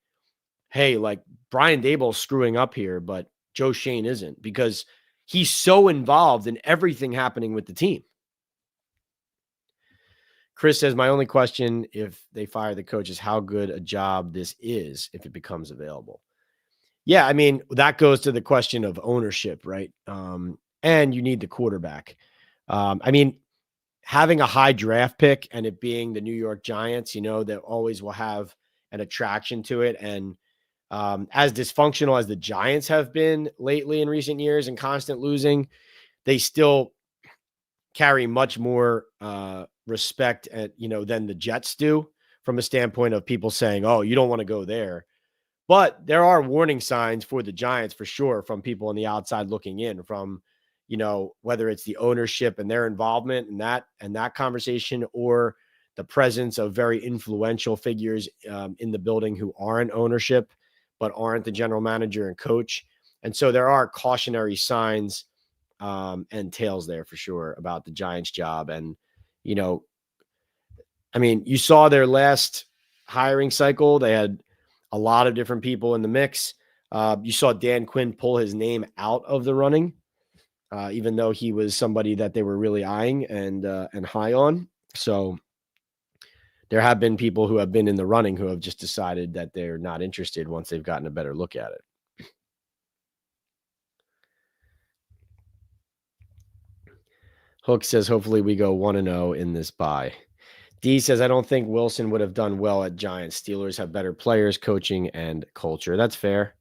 hey, like Brian Dable's screwing up here, but Joe Shane isn't, because he's so involved in everything happening with the team. Chris says, my only question if they fire the coach is how good a job this is if it becomes available. Yeah, I mean, that goes to the question of ownership, right? And you need the quarterback. I mean, having a high draft pick and it being the New York Giants, that always will have an attraction to it. And as dysfunctional as the Giants have been lately in recent years and constant losing, they still carry much more respect than the Jets do, from a standpoint of people saying, oh, you don't want to go there. But there are warning signs for the Giants for sure from people on the outside looking in, from, whether it's the ownership and their involvement in that conversation, or the presence of very influential figures in the building who aren't ownership, but aren't the general manager and coach. And so there are cautionary signs and tales there for sure about the Giants job. And, you saw their last hiring cycle. They had a lot of different people in the mix. You saw Dan Quinn pull his name out of the running, even though he was somebody that they were really eyeing and high on. So there have been people who have been in the running who have just decided that they're not interested once they've gotten a better look at it. Hook says, hopefully we go 1-0 in this bye. D says, I don't think Wilson would have done well at Giants. Steelers have better players, coaching, and culture. That's fair.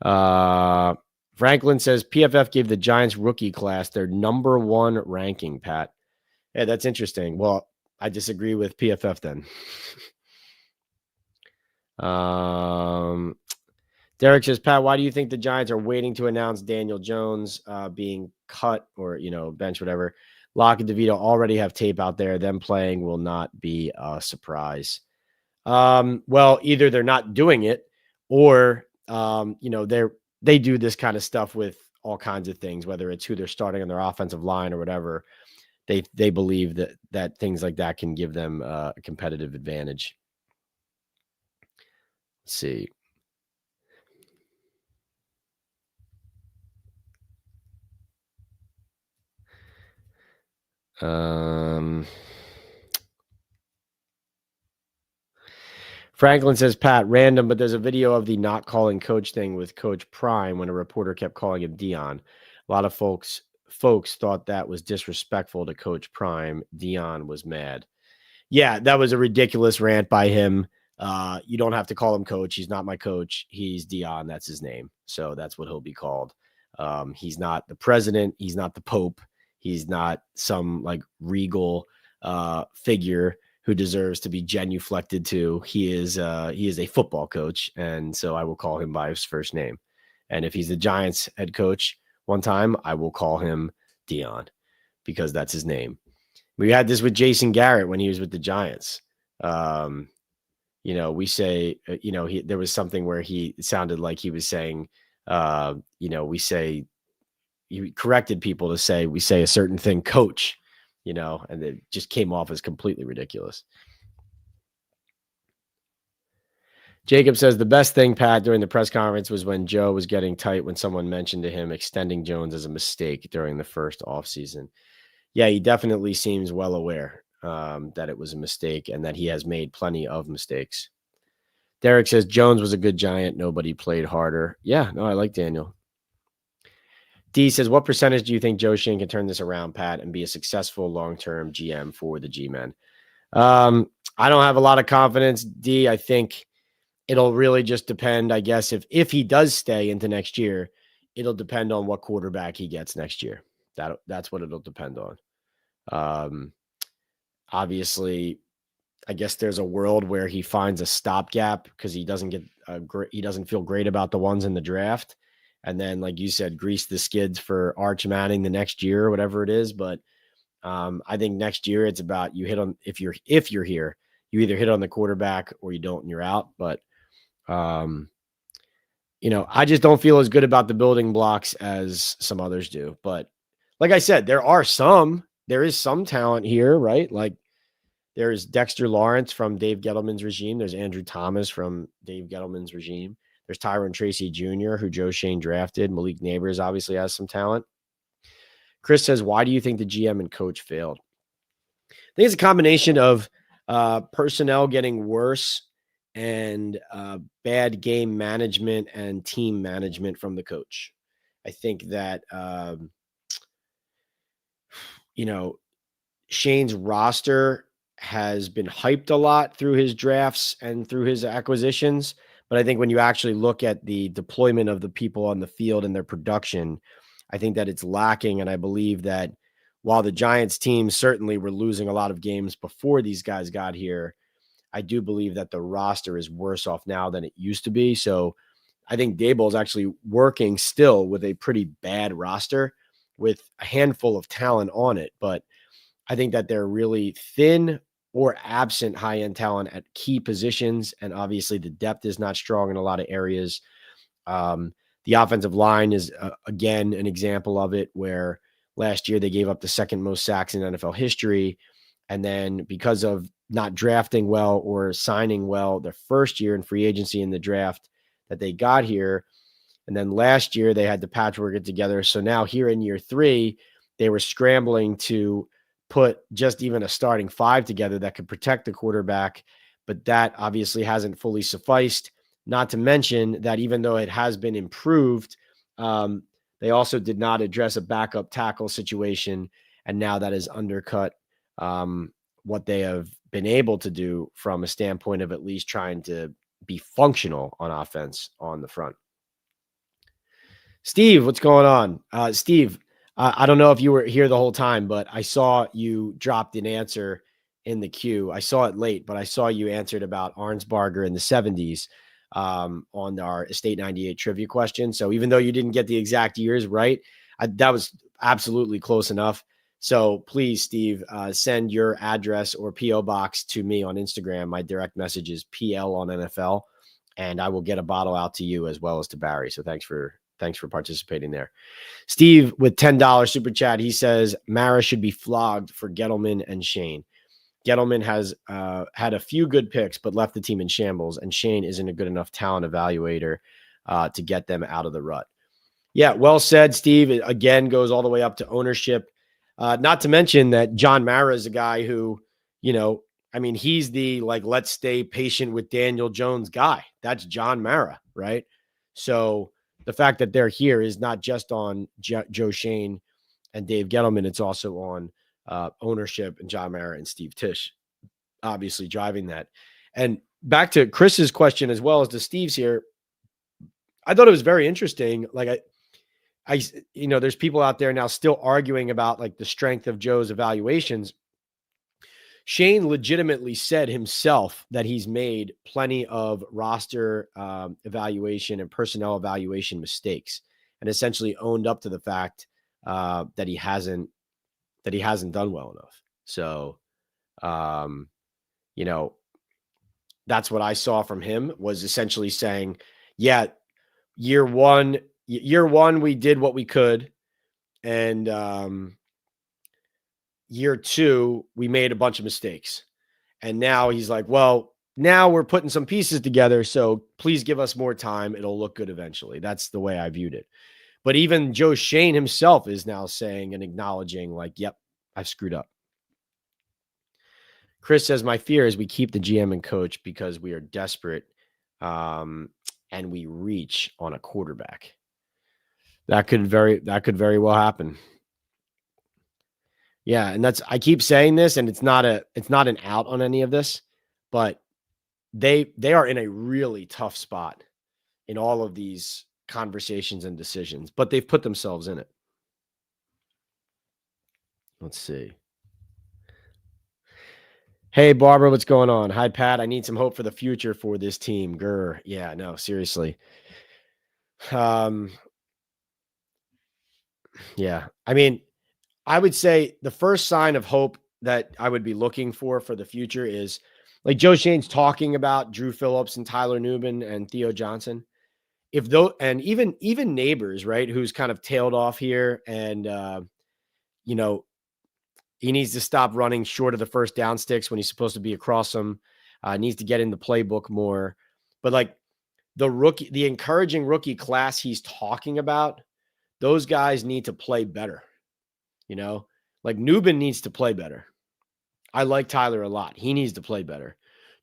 Franklin says, PFF gave the Giants rookie class their number 1 ranking, Pat. Yeah, that's interesting. Well, I disagree with PFF then. Derek says, Pat, why do you think the Giants are waiting to announce Daniel Jones being cut or, bench, whatever? Locke and DeVito already have tape out there. Them playing will not be a surprise. Well, either they're not doing it or, they do this kind of stuff with all kinds of things, whether it's who they're starting on their offensive line or whatever. They believe that things like that can give them a competitive advantage. Let's see. Franklin says, Pat, random, but there's a video of the not calling coach thing with Coach Prime when a reporter kept calling him Dion. A lot of folks thought that was disrespectful to Coach Prime. Dion was mad. Yeah, that was a ridiculous rant by him. You don't have to call him coach. He's not my coach. He's Dion. That's his name. So that's what he'll be called. He's not the president. He's not the Pope. He's not some like regal figure who deserves to be genuflected to. He is a football coach, and so I will call him by his first name. And if he's the Giants head coach one time, I will call him Dion because that's his name. We had this with Jason Garrett when he was with the Giants. We say, there was something where it sounded like he was saying, we say, he corrected people to say, we say a certain thing, coach, and it just came off as completely ridiculous. Jacob says the best thing, Pat, during the press conference was when Joe was getting tight when someone mentioned to him extending Jones as a mistake during the first offseason. Yeah, he definitely seems well aware that it was a mistake and that he has made plenty of mistakes. Derek says Jones was a good Giant. Nobody played harder. Yeah, no, I like Daniel. D says, what percentage do you think Joe Schoen can turn this around, Pat, and be a successful long-term GM for the G-Men? I don't have a lot of confidence, D. I think it'll really just depend, I guess, if he does stay into next year, it'll depend on what quarterback he gets next year. That's what it'll depend on. Obviously, I guess there's a world where he finds a stopgap because he doesn't feel great about the ones in the draft. And then, like you said, grease the skids for Arch Manning the next year or whatever it is. But I think next year it's about you hit on if you're here, you either hit on the quarterback or you don't and you're out. But I just don't feel as good about the building blocks as some others do. But like I said, there is some talent here, right? Like there's Dexter Lawrence from Dave Gettleman's regime. There's Andrew Thomas from Dave Gettleman's regime. There's Tyron Tracy Jr., who Joe Schoen drafted. Malik Neighbors obviously has some talent. Chris says, why do you think the GM and coach failed? I think it's a combination of personnel getting worse and bad game management and team management from the coach. I think that, Shane's roster has been hyped a lot through his drafts and through his acquisitions. But I think when you actually look at the deployment of the people on the field and their production, I think that it's lacking. And I believe that while the Giants team certainly were losing a lot of games before these guys got here, I do believe that the roster is worse off now than it used to be. So I think Dable is actually working still with a pretty bad roster. with a handful of talent on it. But I think that they're really thin or absent high-end talent at key positions. And obviously the depth is not strong in a lot of areas. The offensive line is, again, an example of it, where last year they gave up the second most sacks in NFL history. And then because of not drafting well or signing well their first year in free agency in the draft that they got here, and then last year they had to patchwork it together. So now here in year 3, they were scrambling to put just even a starting 5 together that could protect the quarterback. But that obviously hasn't fully sufficed. Not to mention that even though it has been improved, they also did not address a backup tackle situation. And now that has undercut what they have been able to do from a standpoint of at least trying to be functional on offense on the front. Steve, what's going on? Steve, I don't know if you were here the whole time, but I saw you dropped an answer in the queue. I saw it late, but I saw you answered about Arnsparger in the 70s on our Estate 98 trivia question. So even though you didn't get the exact years right, that was absolutely close enough. So please, Steve, send your address or P.O. box to me on Instagram. My direct message is PL on NFL, and I will get a bottle out to you as well as to Barry. So thanks for participating there. Steve with $10 super chat. He says Mara should be flogged for Gettleman and Schoen. Gettleman has had a few good picks, but left the team in shambles, and Schoen isn't a good enough talent evaluator to get them out of the rut. Yeah, well said, Steve. It again goes all the way up to ownership. Not to mention that John Mara is a guy who, he's the let's stay patient with Daniel Jones guy. That's John Mara, right? So the fact that they're here is not just on Joe Schoen and Dave Gettleman. It's also on ownership and John Mara and Steve Tisch, obviously driving that. And back to Chris's question as well as to Steve's here, I thought it was very interesting. There's people out there now still arguing about the strength of Joe's evaluations. Schoen legitimately said himself that he's made plenty of roster evaluation and personnel evaluation mistakes, and essentially owned up to the fact that he hasn't done well enough. So, that's what I saw from him, was essentially saying, yeah, year one, we did what we could. And year 2, we made a bunch of mistakes. And now he's like, well, now we're putting some pieces together, so please give us more time. It'll look good eventually. That's the way I viewed it. But even Joe Schoen himself is now saying and acknowledging, yep, I've screwed up. Chris says, my fear is we keep the GM and coach because we are desperate and we reach on a quarterback. That could very well happen. Yeah, and I keep saying this, and it's not an out on any of this, but they are in a really tough spot in all of these conversations and decisions, but they've put themselves in it. Let's see. Hey, Barbara, what's going on? Hi, Pat. I need some hope for the future for this team. Grr. Yeah, no, seriously. Yeah, I would say the first sign of hope that I would be looking for the future is Joe Schoen's talking about Drew Phillips and Tyler Newman and Theo Johnson. And even Neighbors, right, who's kind of tailed off here, and he needs to stop running short of the first down sticks when he's supposed to be across them. Needs to get in the playbook more. But the encouraging rookie class he's talking about, those guys need to play better. Newman needs to play better. I like Tyler a lot. He needs to play better.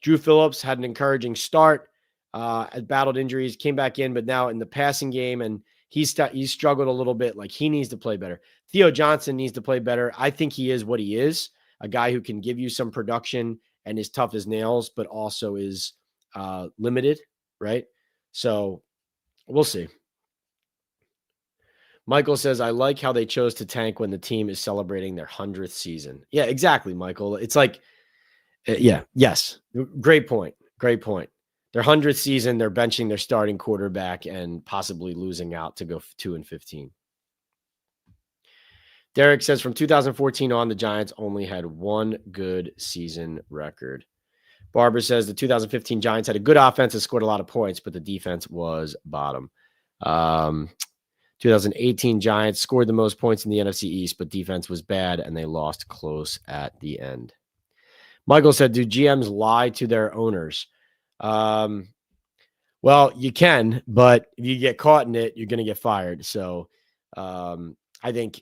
Drew Phillips had an encouraging start, battled injuries, came back in, but now in the passing game, and he's struggled a little bit. He needs to play better. Theo Johnson needs to play better. I think he is what he is, a guy who can give you some production and is tough as nails, but also is limited, right? So we'll see. Michael says, I like how they chose to tank when the team is celebrating their 100th season. Yeah, exactly, Michael. It's yes. Great point. Their 100th season, they're benching their starting quarterback and possibly losing out to go 2-15. Derek says from 2014 on, the Giants only had one good season record. Barbara says the 2015 Giants had a good offense and scored a lot of points, but the defense was bottom. 2018 Giants scored the most points in the NFC East, but defense was bad and they lost close at the end. Michael said, do GMs lie to their owners? Well, you can, but if you get caught in it, you're going to get fired. So I think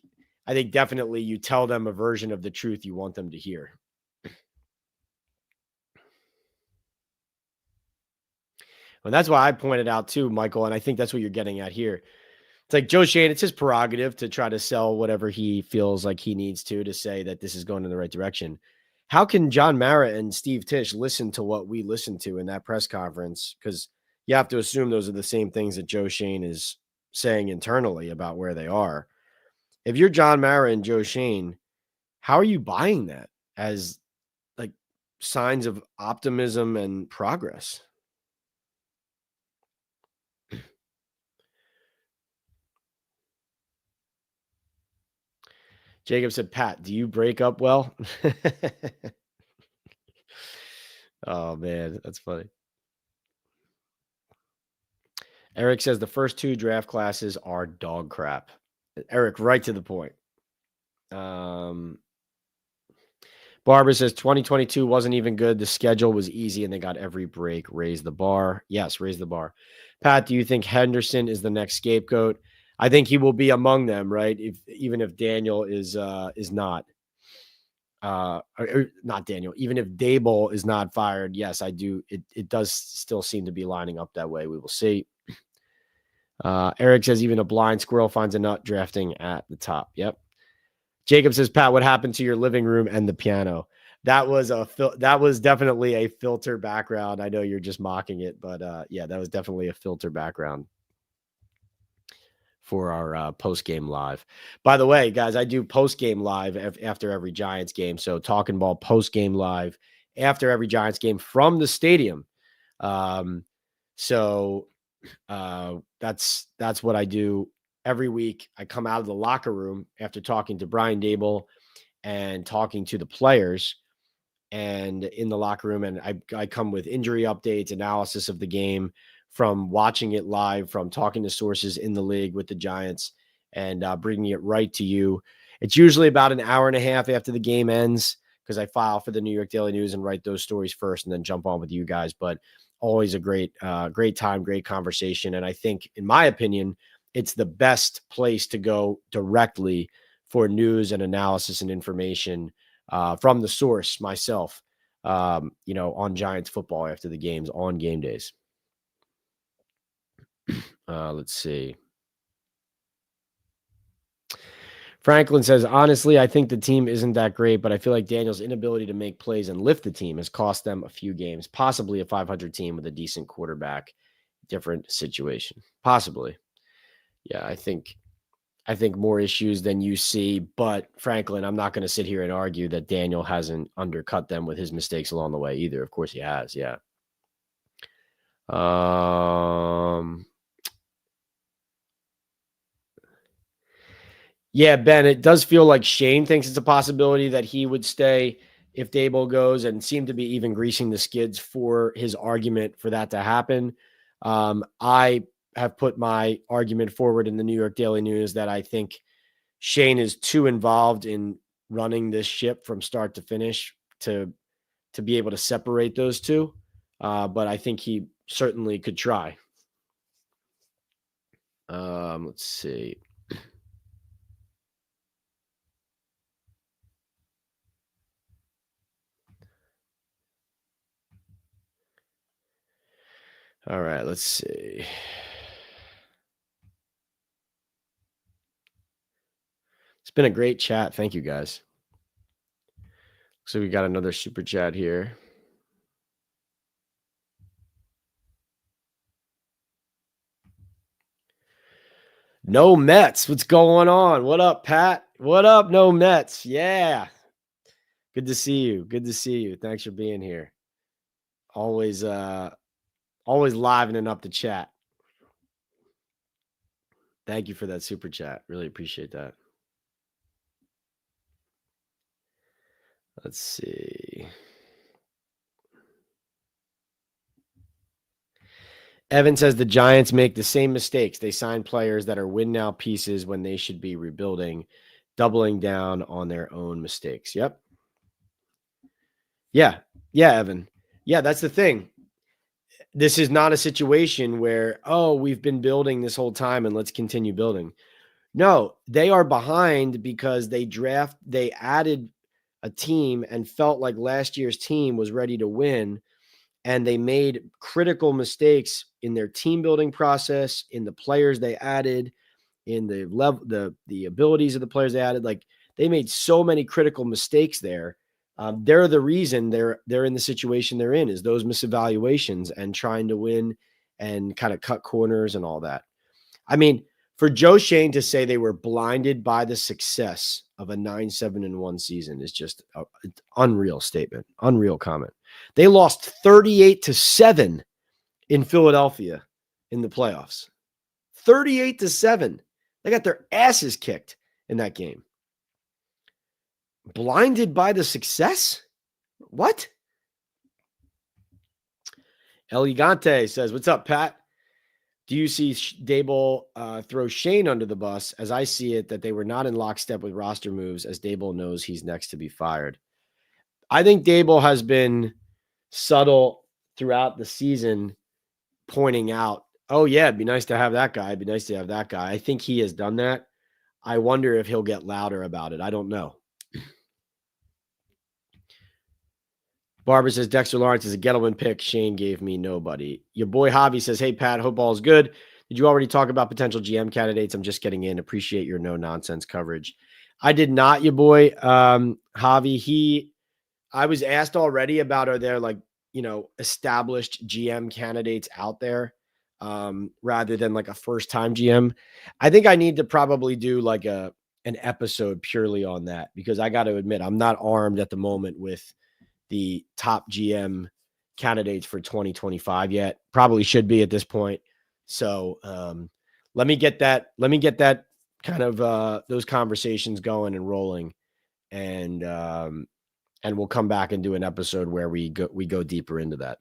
definitely you tell them a version of the truth you want them to hear. And that's why I pointed out too, Michael, and I think that's what you're getting at here. It's like Joe Schoen, it's his prerogative to try to sell whatever he feels like he needs to say that this is going in the right direction. How can John Mara and Steve Tisch listen to what we listened to in that press conference? Because you have to assume those are the same things that Joe Schoen is saying internally about where they are. If you're John Mara and Joe Schoen, how are you buying that as like signs of optimism and progress? Jacob said, Pat, do you break up well? Oh, man, that's funny. Eric says the first two draft classes are dog crap. Eric, right to the point. Barbara says 2022 wasn't even good. The schedule was easy and they got every break. Raise the bar. Yes, raise the bar. Pat, do you think Henderson is the next scapegoat? I think he will be among them, right? Even if Daniel is not. Or not Daniel. Even if Dable is not fired, yes, I do. It does still seem to be lining up that way. We will see. Eric says even a blind squirrel finds a nut, drafting at the top. Yep. Jacob says, Pat, what happened to your living room and the piano? That was definitely a filter background. I know you're just mocking it, but yeah, that was definitely a filter background for our post-game live. By the way, guys, I do post-game live after every Giants game. So Talkin' Ball post-game live after every Giants game from the stadium. So that's what I do every week. I come out of the locker room after talking to Brian Dable and talking to the players and in the locker room. And I come with injury updates, analysis of the game from watching it live, from talking to sources in the league with the Giants and bringing it right to you. It's usually about an hour and a half after the game ends because I file for the New York Daily News and write those stories first and then jump on with you guys. But always a great time, great conversation. And I think, in my opinion, it's the best place to go directly for news and analysis and information from the source myself, on Giants football after the games on game days. Let's see. Franklin says, honestly, I think the team isn't that great, but I feel like Daniel's inability to make plays and lift the team has cost them a few games, possibly a 500 team with a decent quarterback. Different situation. Possibly. Yeah, I think more issues than you see, but Franklin, I'm not going to sit here and argue that Daniel hasn't undercut them with his mistakes along the way either. Of course he has. Yeah. Yeah, Ben, it does feel like Shane thinks it's a possibility that he would stay if Dable goes and seem to be even greasing the skids for his argument for that to happen. I have put my argument forward in the New York Daily News that I think Shane is too involved in running this ship from start to finish to be able to separate those two. But I think he certainly could try. Let's see. All right, let's see. It's been a great chat. Thank you, guys. So we got another super chat here. No Mets. What's going on? What up, Pat? What up, No Mets? Yeah. Good to see you. Good to see you. Thanks for being here. Always livening up the chat. Thank you for that super chat. Really appreciate that. Let's see. Evan says the Giants make the same mistakes. They sign players that are win now pieces when they should be rebuilding, doubling down on their own mistakes. Yep. Yeah. Yeah, Evan. Yeah, that's the thing. This is not a situation where, oh, we've been building this whole time and let's continue building. No, they are behind because they added a team and felt like last year's team was ready to win. And they made critical mistakes in their team building process, in the players they added, in the level, the abilities of the players they added. Like they made so many critical mistakes there. They're the reason they're in the situation they're in, is those misevaluations and trying to win and kind of cut corners and all that. I mean, for Joe Schoen to say they were blinded by the success of a 9-7-1 season is just an unreal statement, unreal comment. They lost 38-7 in Philadelphia in the playoffs. 38-7. They got their asses kicked in that game. Blinded by the success? What? Elegante says, "What's up, Pat? Do you see Dable throw Schoen under the bus? As I see it, that they were not in lockstep with roster moves, as Dable knows he's next to be fired." I think Dable has been subtle throughout the season, pointing out, oh, yeah, it'd be nice to have that guy. It'd be nice to have that guy. I think he has done that. I wonder if he'll get louder about it. I don't know. Barbara says Dexter Lawrence is a Gettleman pick. Shane gave me nobody. Your boy Javi says, "Hey, Pat, hope all is good. Did you already talk about potential GM candidates? I'm just getting in. Appreciate your no-nonsense coverage." I did not, your boy Javi. I was asked already about, are there established GM candidates out there rather than like a first-time GM. I think I need to probably do like an episode purely on that, because I got to admit, I'm not armed at the moment with the top GM candidates for 2025 yet. Probably should be at this point. So let me get that kind of those conversations going and rolling, and we'll come back and do an episode where we go deeper into that.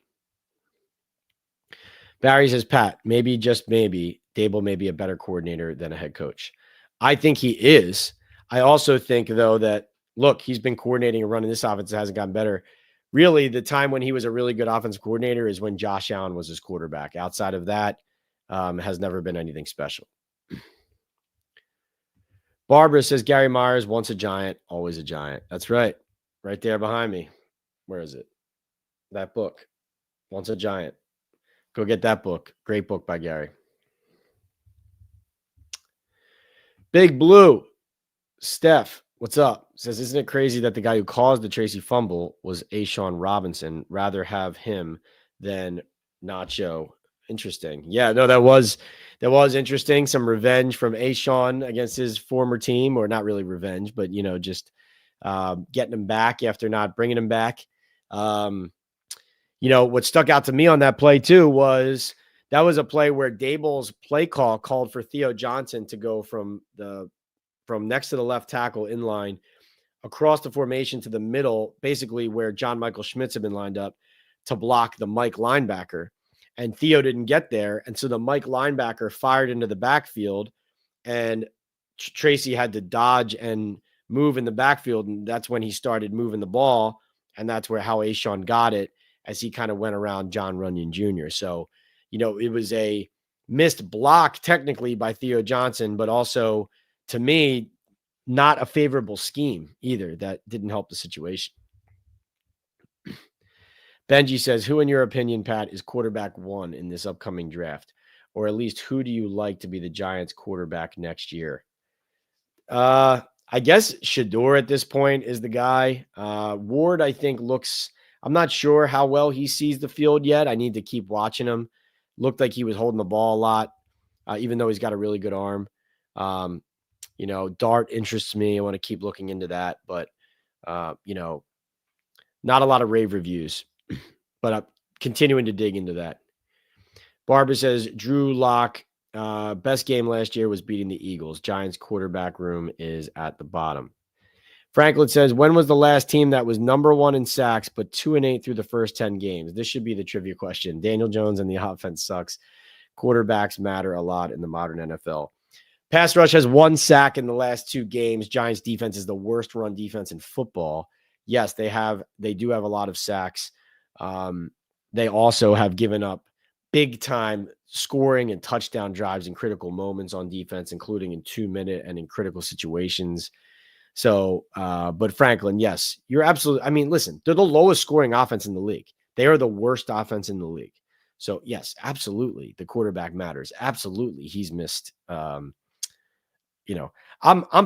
Barry says, "Pat, maybe, just maybe, Dable may be a better coordinator than a head coach." I think he is. I also think, though, that, look, he's been coordinating and running this offense. It hasn't gotten better. Really, the time when he was a really good offensive coordinator is when Josh Allen was his quarterback. Outside of that, has never been anything special. Barbara says, "Gary Myers, once a Giant, always a Giant." That's right. Right there behind me. Where is it? That book. Once a Giant. Go get that book. Great book by Gary. Big Blue. Steph, what's up? Says, "Isn't it crazy that the guy who caused the Tracy fumble was Ashawn Robinson? Rather have him than Nacho." Interesting. Yeah, no, that was interesting. Some revenge from Ashawn against his former team, or not really revenge, but just getting him back after not bringing him back. What stuck out to me on that play too was that was a play where Dable's play called for Theo Johnson to go from next to the left tackle in line across the formation to the middle, basically where John Michael Schmitz had been lined up, to block the Mike linebacker. And Theo didn't get there. And so the Mike linebacker fired into the backfield, and Tracy had to dodge and move in the backfield. And that's when he started moving the ball. And that's how Ashawn got it, as he kind of went around John Runyon Jr. So, it was a missed block technically by Theo Johnson, but also, to me, not a favorable scheme either. That didn't help the situation. Benji says, "Who, in your opinion, Pat, is quarterback one in this upcoming draft? Or at least, who do you like to be the Giants quarterback next year?" I guess Shador at this point is the guy. Ward, I think, I'm not sure how well he sees the field yet. I need to keep watching him. Looked like he was holding the ball a lot, even though he's got a really good arm. Dart interests me. I want to keep looking into that, but not a lot of rave reviews, but I'm continuing to dig into that. Barbara says, "Drew Lock, best game last year was beating the Eagles. Giants quarterback room is at the bottom." Franklin says, when was the last team that was number 1 in sacks but 2-8 through the first 10 games? This should be the trivia question. Daniel Jones and the offense sucks. Quarterbacks matter a lot in the modern NFL. Pass rush has 1 sack in the last 2 games. Giants defense is the worst run defense in football. Yes, they do have a lot of sacks. They also have given up big time scoring and touchdown drives in critical moments on defense, including in 2-minute and in critical situations. So, but Franklin, yes, you're absolutely. I mean, listen, they're the lowest scoring offense in the league. They are the worst offense in the league. So, yes, absolutely, the quarterback matters. Absolutely, he's missed. I'm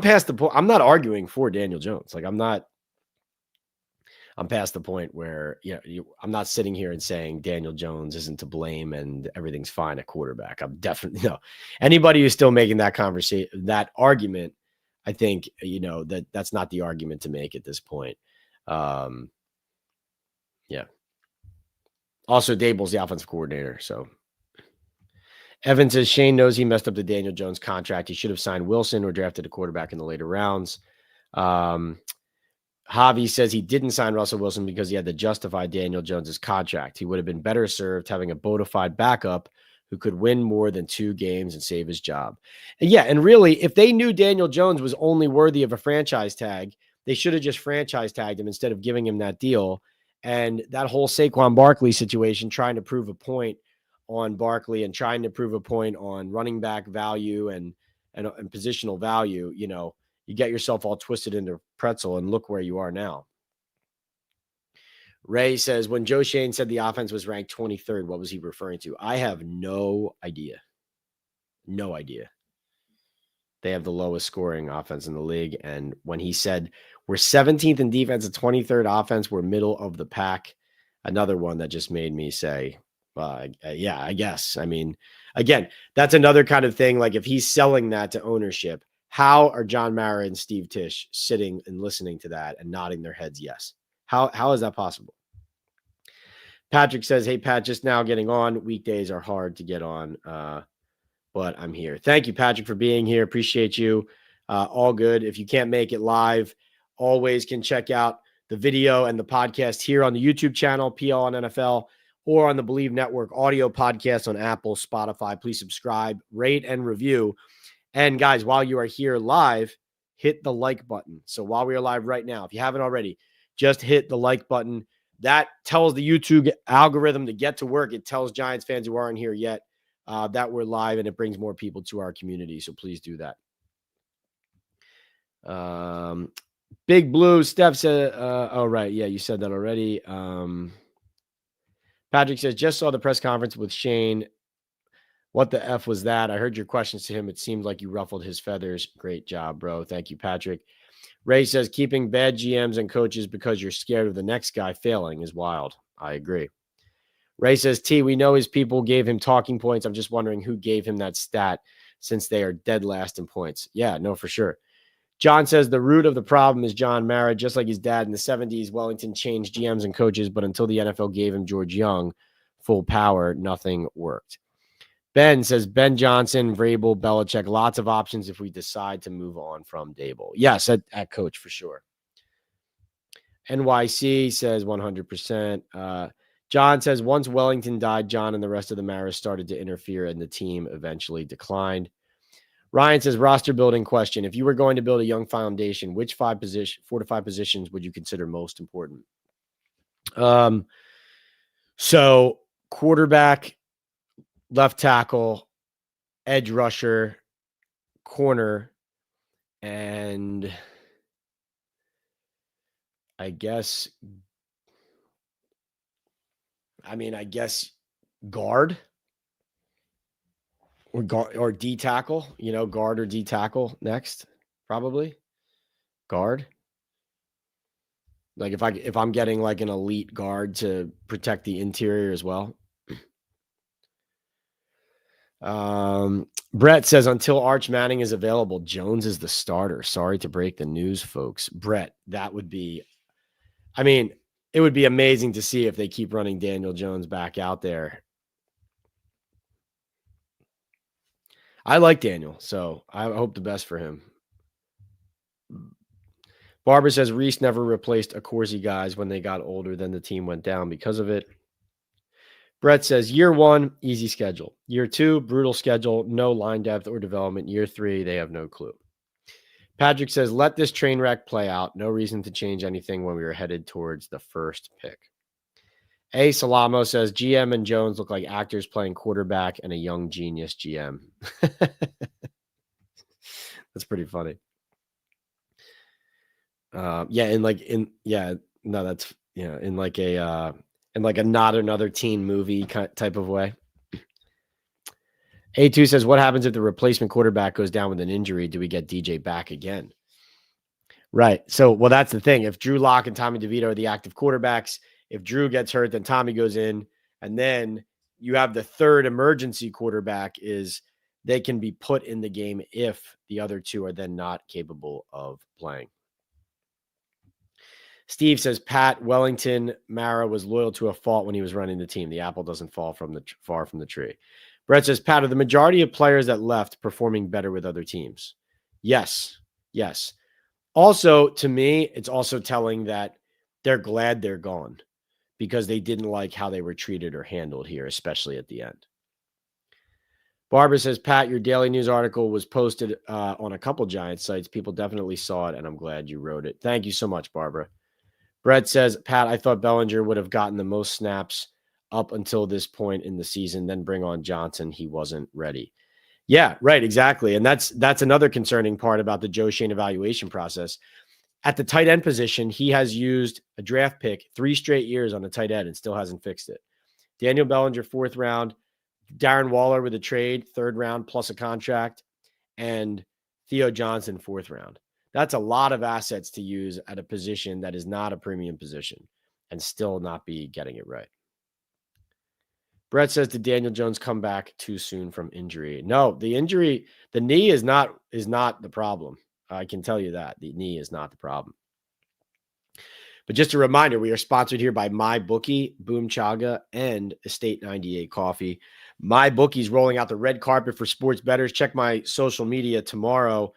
past the point. I'm not arguing for Daniel Jones. Like, I'm past the point where I'm not sitting here and saying Daniel Jones isn't to blame and everything's fine at quarterback. I'm definitely anybody who's still making that argument. I think, that's not the argument to make at this point. Yeah. Also, Dable's the offensive coordinator. So Evan says Shane knows he messed up the Daniel Jones contract. He should have signed Wilson or drafted a quarterback in the later rounds. Javi says he didn't sign Russell Wilson because he had to justify Daniel Jones's contract. He would have been better served having a bona fide backup who could win more than 2 games and save his job. And really, if they knew Daniel Jones was only worthy of a franchise tag, they should have just franchise tagged him instead of giving him that deal. And that whole Saquon Barkley situation, trying to prove a point on Barkley and trying to prove a point on running back value and positional value, you get yourself all twisted into pretzel and look where you are now. Ray says, when Joe Schoen said the offense was ranked 23rd, what was he referring to? I have no idea. No idea. They have the lowest scoring offense in the league. And when he said we're 17th in defense and 23rd offense, we're middle of the pack. Another one that just made me say, yeah, I guess. I mean, again, that's another kind of thing. Like if he's selling that to ownership, how are John Mara and Steve Tisch sitting and listening to that and nodding their heads yes? How is that possible? Patrick says, hey, Pat, just now getting on. Weekdays are hard to get on, but I'm here. Thank you, Patrick, for being here. Appreciate you. All good. If you can't make it live, always can check out the video and the podcast here on the YouTube channel, PL on NFL, or on the Believe Network audio podcast on Apple, Spotify. Please subscribe, rate, and review. And guys, while you are here live, hit the like button. So while we are live right now, if you haven't already, just hit the like button. That tells the YouTube algorithm to get to work. It tells Giants fans who aren't here yet that we're live, and it brings more people to our community. So please do that. Big Blue, Steph said, oh, right. Yeah, you said that already. Patrick says, just saw the press conference with Shane. What the F was that? I heard your questions to him. It seemed like you ruffled his feathers. Great job, bro. Thank you, Patrick. Ray says, keeping bad GMs and coaches because you're scared of the next guy failing is wild. I agree. Ray says, T, we know his people gave him talking points. I'm just wondering who gave him that stat since they are dead last in points. Yeah, no, for sure. John says the root of the problem is John Mara. Just like his dad in the 70s, Wellington changed GMs and coaches, but until the NFL gave him George Young full power, nothing worked. Ben says Ben Johnson, Vrabel, Belichick, lots of options if we decide to move on from Dable. Yes, at coach for sure. NYC says 100%. John says once Wellington died, John and the rest of the Maras started to interfere and the team eventually declined. Ryan says roster building question. If you were going to build a young foundation, which 4 to 5 positions would you consider most important? So quarterback, left tackle, edge rusher, corner, and I guess guard or D tackle, guard or D tackle next, probably guard. Like if I'm getting like an elite guard to protect the interior as well. Brett says until Arch Manning is available, Jones is the starter. Sorry to break the news, folks. Brett, that would be, it would be amazing to see if they keep running Daniel Jones back out there. I like Daniel, so I hope the best for him. Barbara says Reese never replaced Accorsi guys when they got older, then the team went down because of it. Brett says year 1, easy schedule. Year 2, brutal schedule, no line depth or development. Year 3, they have no clue. Patrick says, let this train wreck play out. No reason to change anything when we were headed towards the first pick. A. Salamo says, GM and Jones look like actors playing quarterback and a young genius GM. That's pretty funny. In like a not another teen movie type of way. A2 says, what happens if the replacement quarterback goes down with an injury? Do we get DJ back again? Right. So, well, that's the thing. If Drew Lock and Tommy DeVito are the active quarterbacks, if Drew gets hurt, then Tommy goes in. And then you have the third emergency quarterback is they can be put in the game if the other two are then not capable of playing. Steve says, Pat Wellington Mara was loyal to a fault when he was running the team. The apple doesn't fall far from the tree. Brett says, Pat, are the majority of players that left performing better with other teams? Yes. Also, to me, it's also telling that they're glad they're gone because they didn't like how they were treated or handled here, especially at the end. Barbara says, Pat, your daily news article was posted on a couple Giants sites. People definitely saw it, and I'm glad you wrote it. Thank you so much, Barbara. Brett says, Pat, I thought Bellinger would have gotten the most snaps up until this point in the season, then bring on Johnson. He wasn't ready. Yeah, right, exactly. And that's another concerning part about the Joe Schoen evaluation process. At the tight end position, he has used a draft pick 3 straight years on a tight end and still hasn't fixed it. Daniel Bellinger, 4th round. Darren Waller with a trade, 3rd round plus a contract. And Theo Johnson, 4th round. That's a lot of assets to use at a position that is not a premium position and still not be getting it right. Brett says, did Daniel Jones come back too soon from injury? No, the knee is not the problem. I can tell you that. The knee is not the problem. But just a reminder, we are sponsored here by MyBookie, Boom Chaga, and Estate 98 Coffee. MyBookie's rolling out the red carpet for sports bettors. Check my social media tomorrow,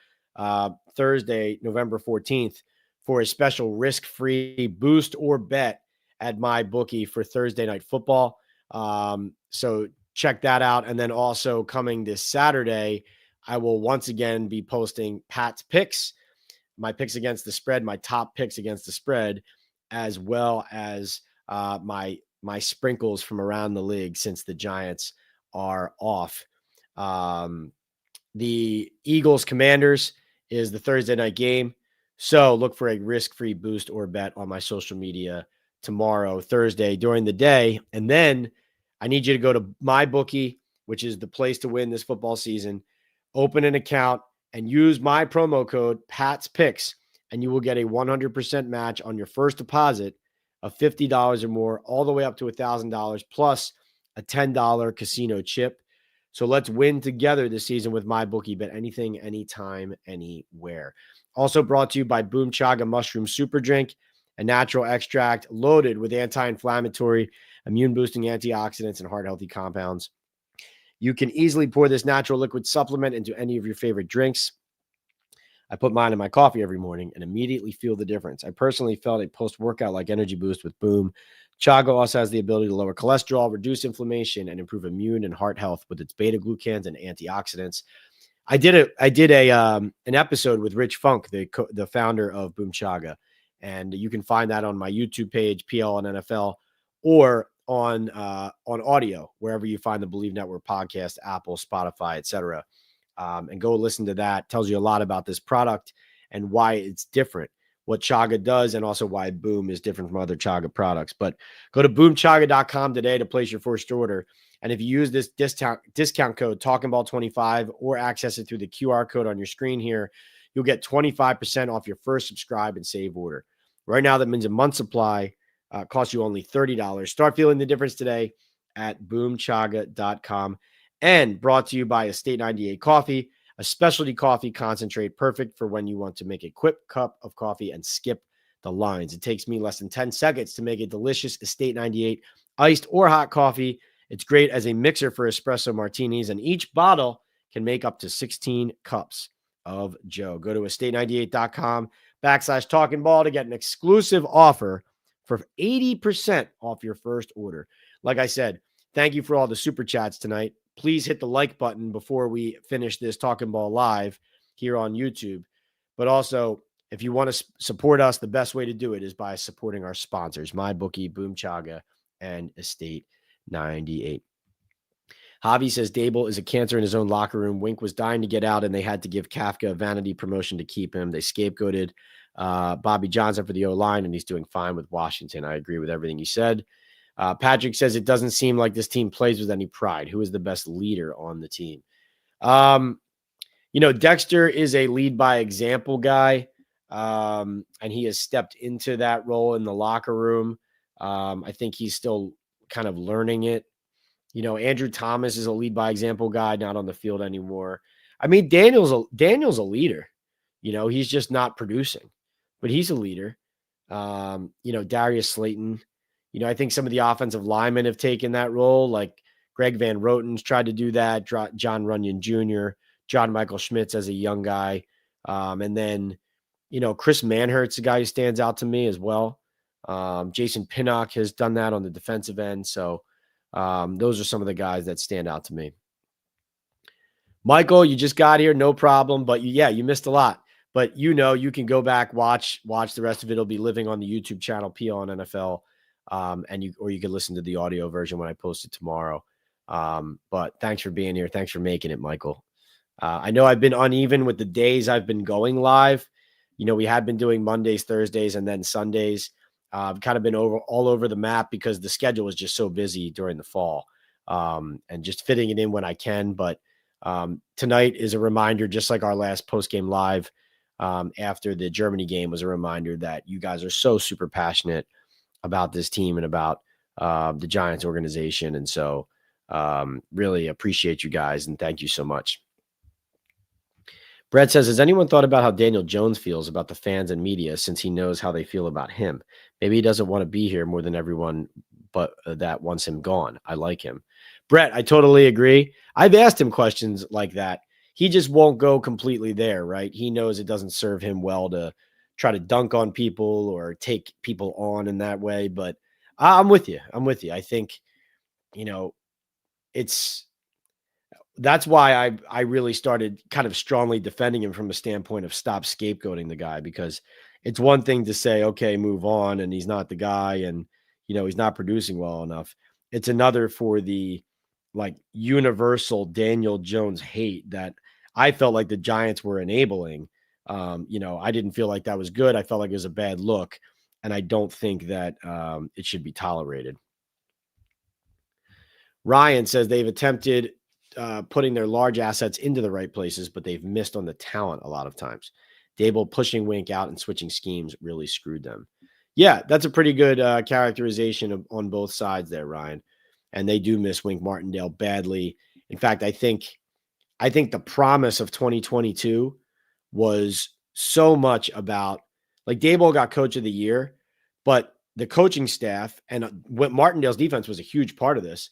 Thursday, November 14th, for a special risk-free boost or bet at MyBookie for Thursday Night Football. So check that out. And then also coming this Saturday, I will once again be posting Pat's picks, my picks against the spread, my top picks against the spread, as well as my sprinkles from around the league since the Giants are off. The Eagles Commanders is the Thursday night game. So look for a risk-free boost or bet on my social media tomorrow, Thursday, during the day. And then I need you to go to MyBookie, which is the place to win this football season. Open an account and use my promo code Pat's Picks, and you will get a 100% match on your first deposit of $50 or more, all the way up to $1,000 plus a $10 casino chip. So let's win together this season with MyBookie. Bet anything, anytime, anywhere. Also brought to you by Boom Chaga Mushroom Super Drink, a natural extract loaded with anti-inflammatory, immune-boosting antioxidants and heart-healthy compounds. You can easily pour this natural liquid supplement into any of your favorite drinks. I put mine in my coffee every morning and immediately feel the difference. I personally felt a post-workout like energy boost with Boom. Chaga also has the ability to lower cholesterol, reduce inflammation, and improve immune and heart health with its beta-glucans and antioxidants. I did an episode with Rich Funk, the founder of Boom Chaga, and you can find that on my YouTube page, PL and NFL, or on audio, wherever you find the Believe Network podcast, Apple, Spotify, etc. And go listen to that. It tells you a lot about this product and why it's different, what Chaga does, and also why Boom is different from other Chaga products. But go to boomchaga.com today to place your first order. And if you use this discount code TalkinBall25 or access it through the QR code on your screen here, you'll get 25% off your first subscribe and save order. Right now, that means a month supply costs you only $30. Start feeling the difference today at boomchaga.com. And brought to you by Estate 98 Coffee, a specialty coffee concentrate perfect for when you want to make a quick cup of coffee and skip the lines. It takes me less than 10 seconds to make a delicious Estate 98 iced or hot coffee. It's great as a mixer for espresso martinis, and each bottle can make up to 16 cups of Joe. Go to estate98.com /Talking Ball to get an exclusive offer for 80% off your first order. Like I said, thank you for all the super chats tonight. Please hit the like button before we finish this Talking Ball live here on YouTube. But also, if you want to support us, the best way to do it is by supporting our sponsors, MyBookie, Boom Chaga, and Estate 98. Javi says Dable is a cancer in his own locker room. Wink was dying to get out, and they had to give Kafka a vanity promotion to keep him. They scapegoated Bobby Johnson for the O-line, and he's doing fine with Washington. I agree with everything you said. Patrick says it doesn't seem like this team plays with any pride. Who is the best leader on the team? Dexter is a lead by example guy, and he has stepped into that role in the locker room. I think he's still kind of learning it. Andrew Thomas is a lead by example guy, not on the field anymore. I mean, Daniel's a leader. He's just not producing, but he's a leader. Darius Slayton. I think some of the offensive linemen have taken that role, like Greg Van Roten's tried to do that, John Runyon Jr., John Michael Schmitz as a young guy. And then, Chris Manhert's a guy who stands out to me as well. Jason Pinnock has done that on the defensive end. So those are some of the guys that stand out to me. Michael, you just got here, no problem. But you missed a lot. But you can go back, watch the rest of it. It'll be living on the YouTube channel, PL on NFL. Or you could listen to the audio version when I post it tomorrow. But thanks for being here. Thanks for making it, Michael. I know I've been uneven with the days I've been going live. We had been doing Mondays, Thursdays, and then Sundays. I've kind of been all over the map because the schedule was just so busy during the fall, and just fitting it in when I can. But tonight is a reminder, just like our last post-game live after the Germany game was a reminder that you guys are so super passionate about this team and about the Giants organization. And so really appreciate you guys and thank you so much. Brett says, has anyone thought about how Daniel Jones feels about the fans and media since he knows how they feel about him? Maybe he doesn't want to be here more than everyone, but that wants him gone. I like him. Brett, I totally agree. I've asked him questions like that. He just won't go completely there, right? He knows it doesn't serve him well to try to dunk on people or take people on in that way. But I'm with you. I think, that's why I really started kind of strongly defending him from a standpoint of stop scapegoating the guy, because it's one thing to say, okay, move on, and he's not the guy, and, he's not producing well enough. It's another for the universal Daniel Jones hate that I felt like the Giants were enabling. I didn't feel like that was good. I felt like it was a bad look, and I don't think that it should be tolerated. Ryan says they've attempted putting their large assets into the right places, but they've missed on the talent a lot of times. Dable pushing Wink out and switching schemes really screwed them. Yeah, that's a pretty good characterization on both sides there, Ryan. And they do miss Wink Martindale badly. In fact, I think the promise of 2022 was so much about, Dable got coach of the year, but the coaching staff and what Martindale's defense was a huge part of this,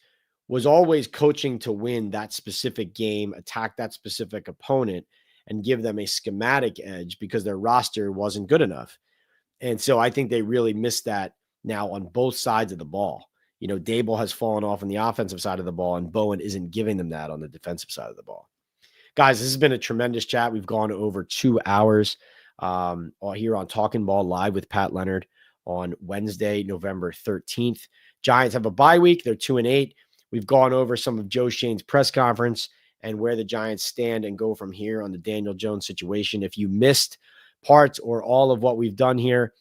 was always coaching to win that specific game, attack that specific opponent, and give them a schematic edge because their roster wasn't good enough. And so I think they really missed that now on both sides of the ball. Dable has fallen off on the offensive side of the ball, and Bowen isn't giving them that on the defensive side of the ball. Guys, this has been a tremendous chat. We've gone over 2 hours here on Talkin' Ball live with Pat Leonard on Wednesday, November 13th. Giants have a bye week. They're 2-8. We've gone over some of Joe Schoen's press conference and where the Giants stand and go from here on the Daniel Jones situation. If you missed parts or all of what we've done here,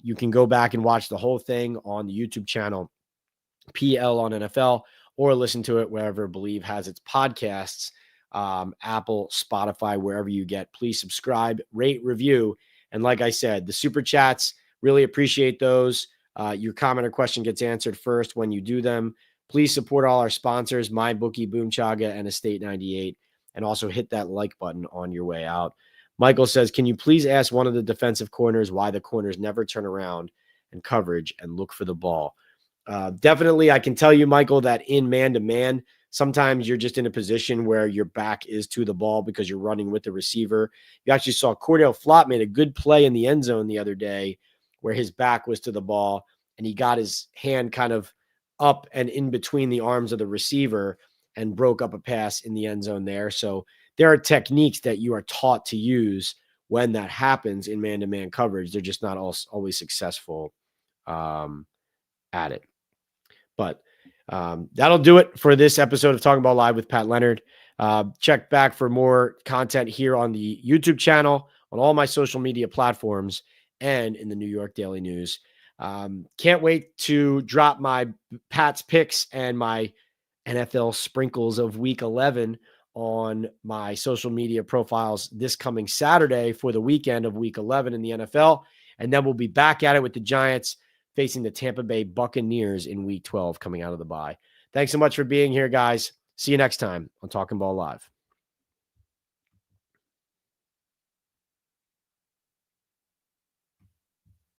you can go back and watch the whole thing on the YouTube channel, PL on NFL, or listen to it wherever Believe has its podcasts, Apple, Spotify, wherever you get. Please subscribe, rate, review. And like I said, the super chats, really appreciate those. Your comment or question gets answered first when you do them. Please support all our sponsors, MyBookie, Boom Chaga, and Estate 98, and also hit that like button on your way out. Michael says, can you please ask one of the defensive corners why the corners never turn around in coverage and look for the ball? Definitely, I can tell you, Michael, that in man-to-man, Sometimes you're just in a position where your back is to the ball because you're running with the receiver. You actually saw Cordell Flott made a good play in the end zone the other day where his back was to the ball and he got his hand kind of up and in between the arms of the receiver and broke up a pass in the end zone there. So there are techniques that you are taught to use when that happens in man-to-man coverage. They're just not always successful at it. But that'll do it for this episode of Talking Ball Live with Pat Leonard. Check back for more content here on the YouTube channel, on all my social media platforms, and in the New York Daily News. Can't wait to drop my Pat's picks and my NFL sprinkles of week 11 on my social media profiles this coming Saturday for the weekend of week 11 in the NFL. And then we'll be back at it with the Giants facing the Tampa Bay Buccaneers in week 12 coming out of the bye. Thanks so much for being here, guys. See you next time on Talking Ball Live.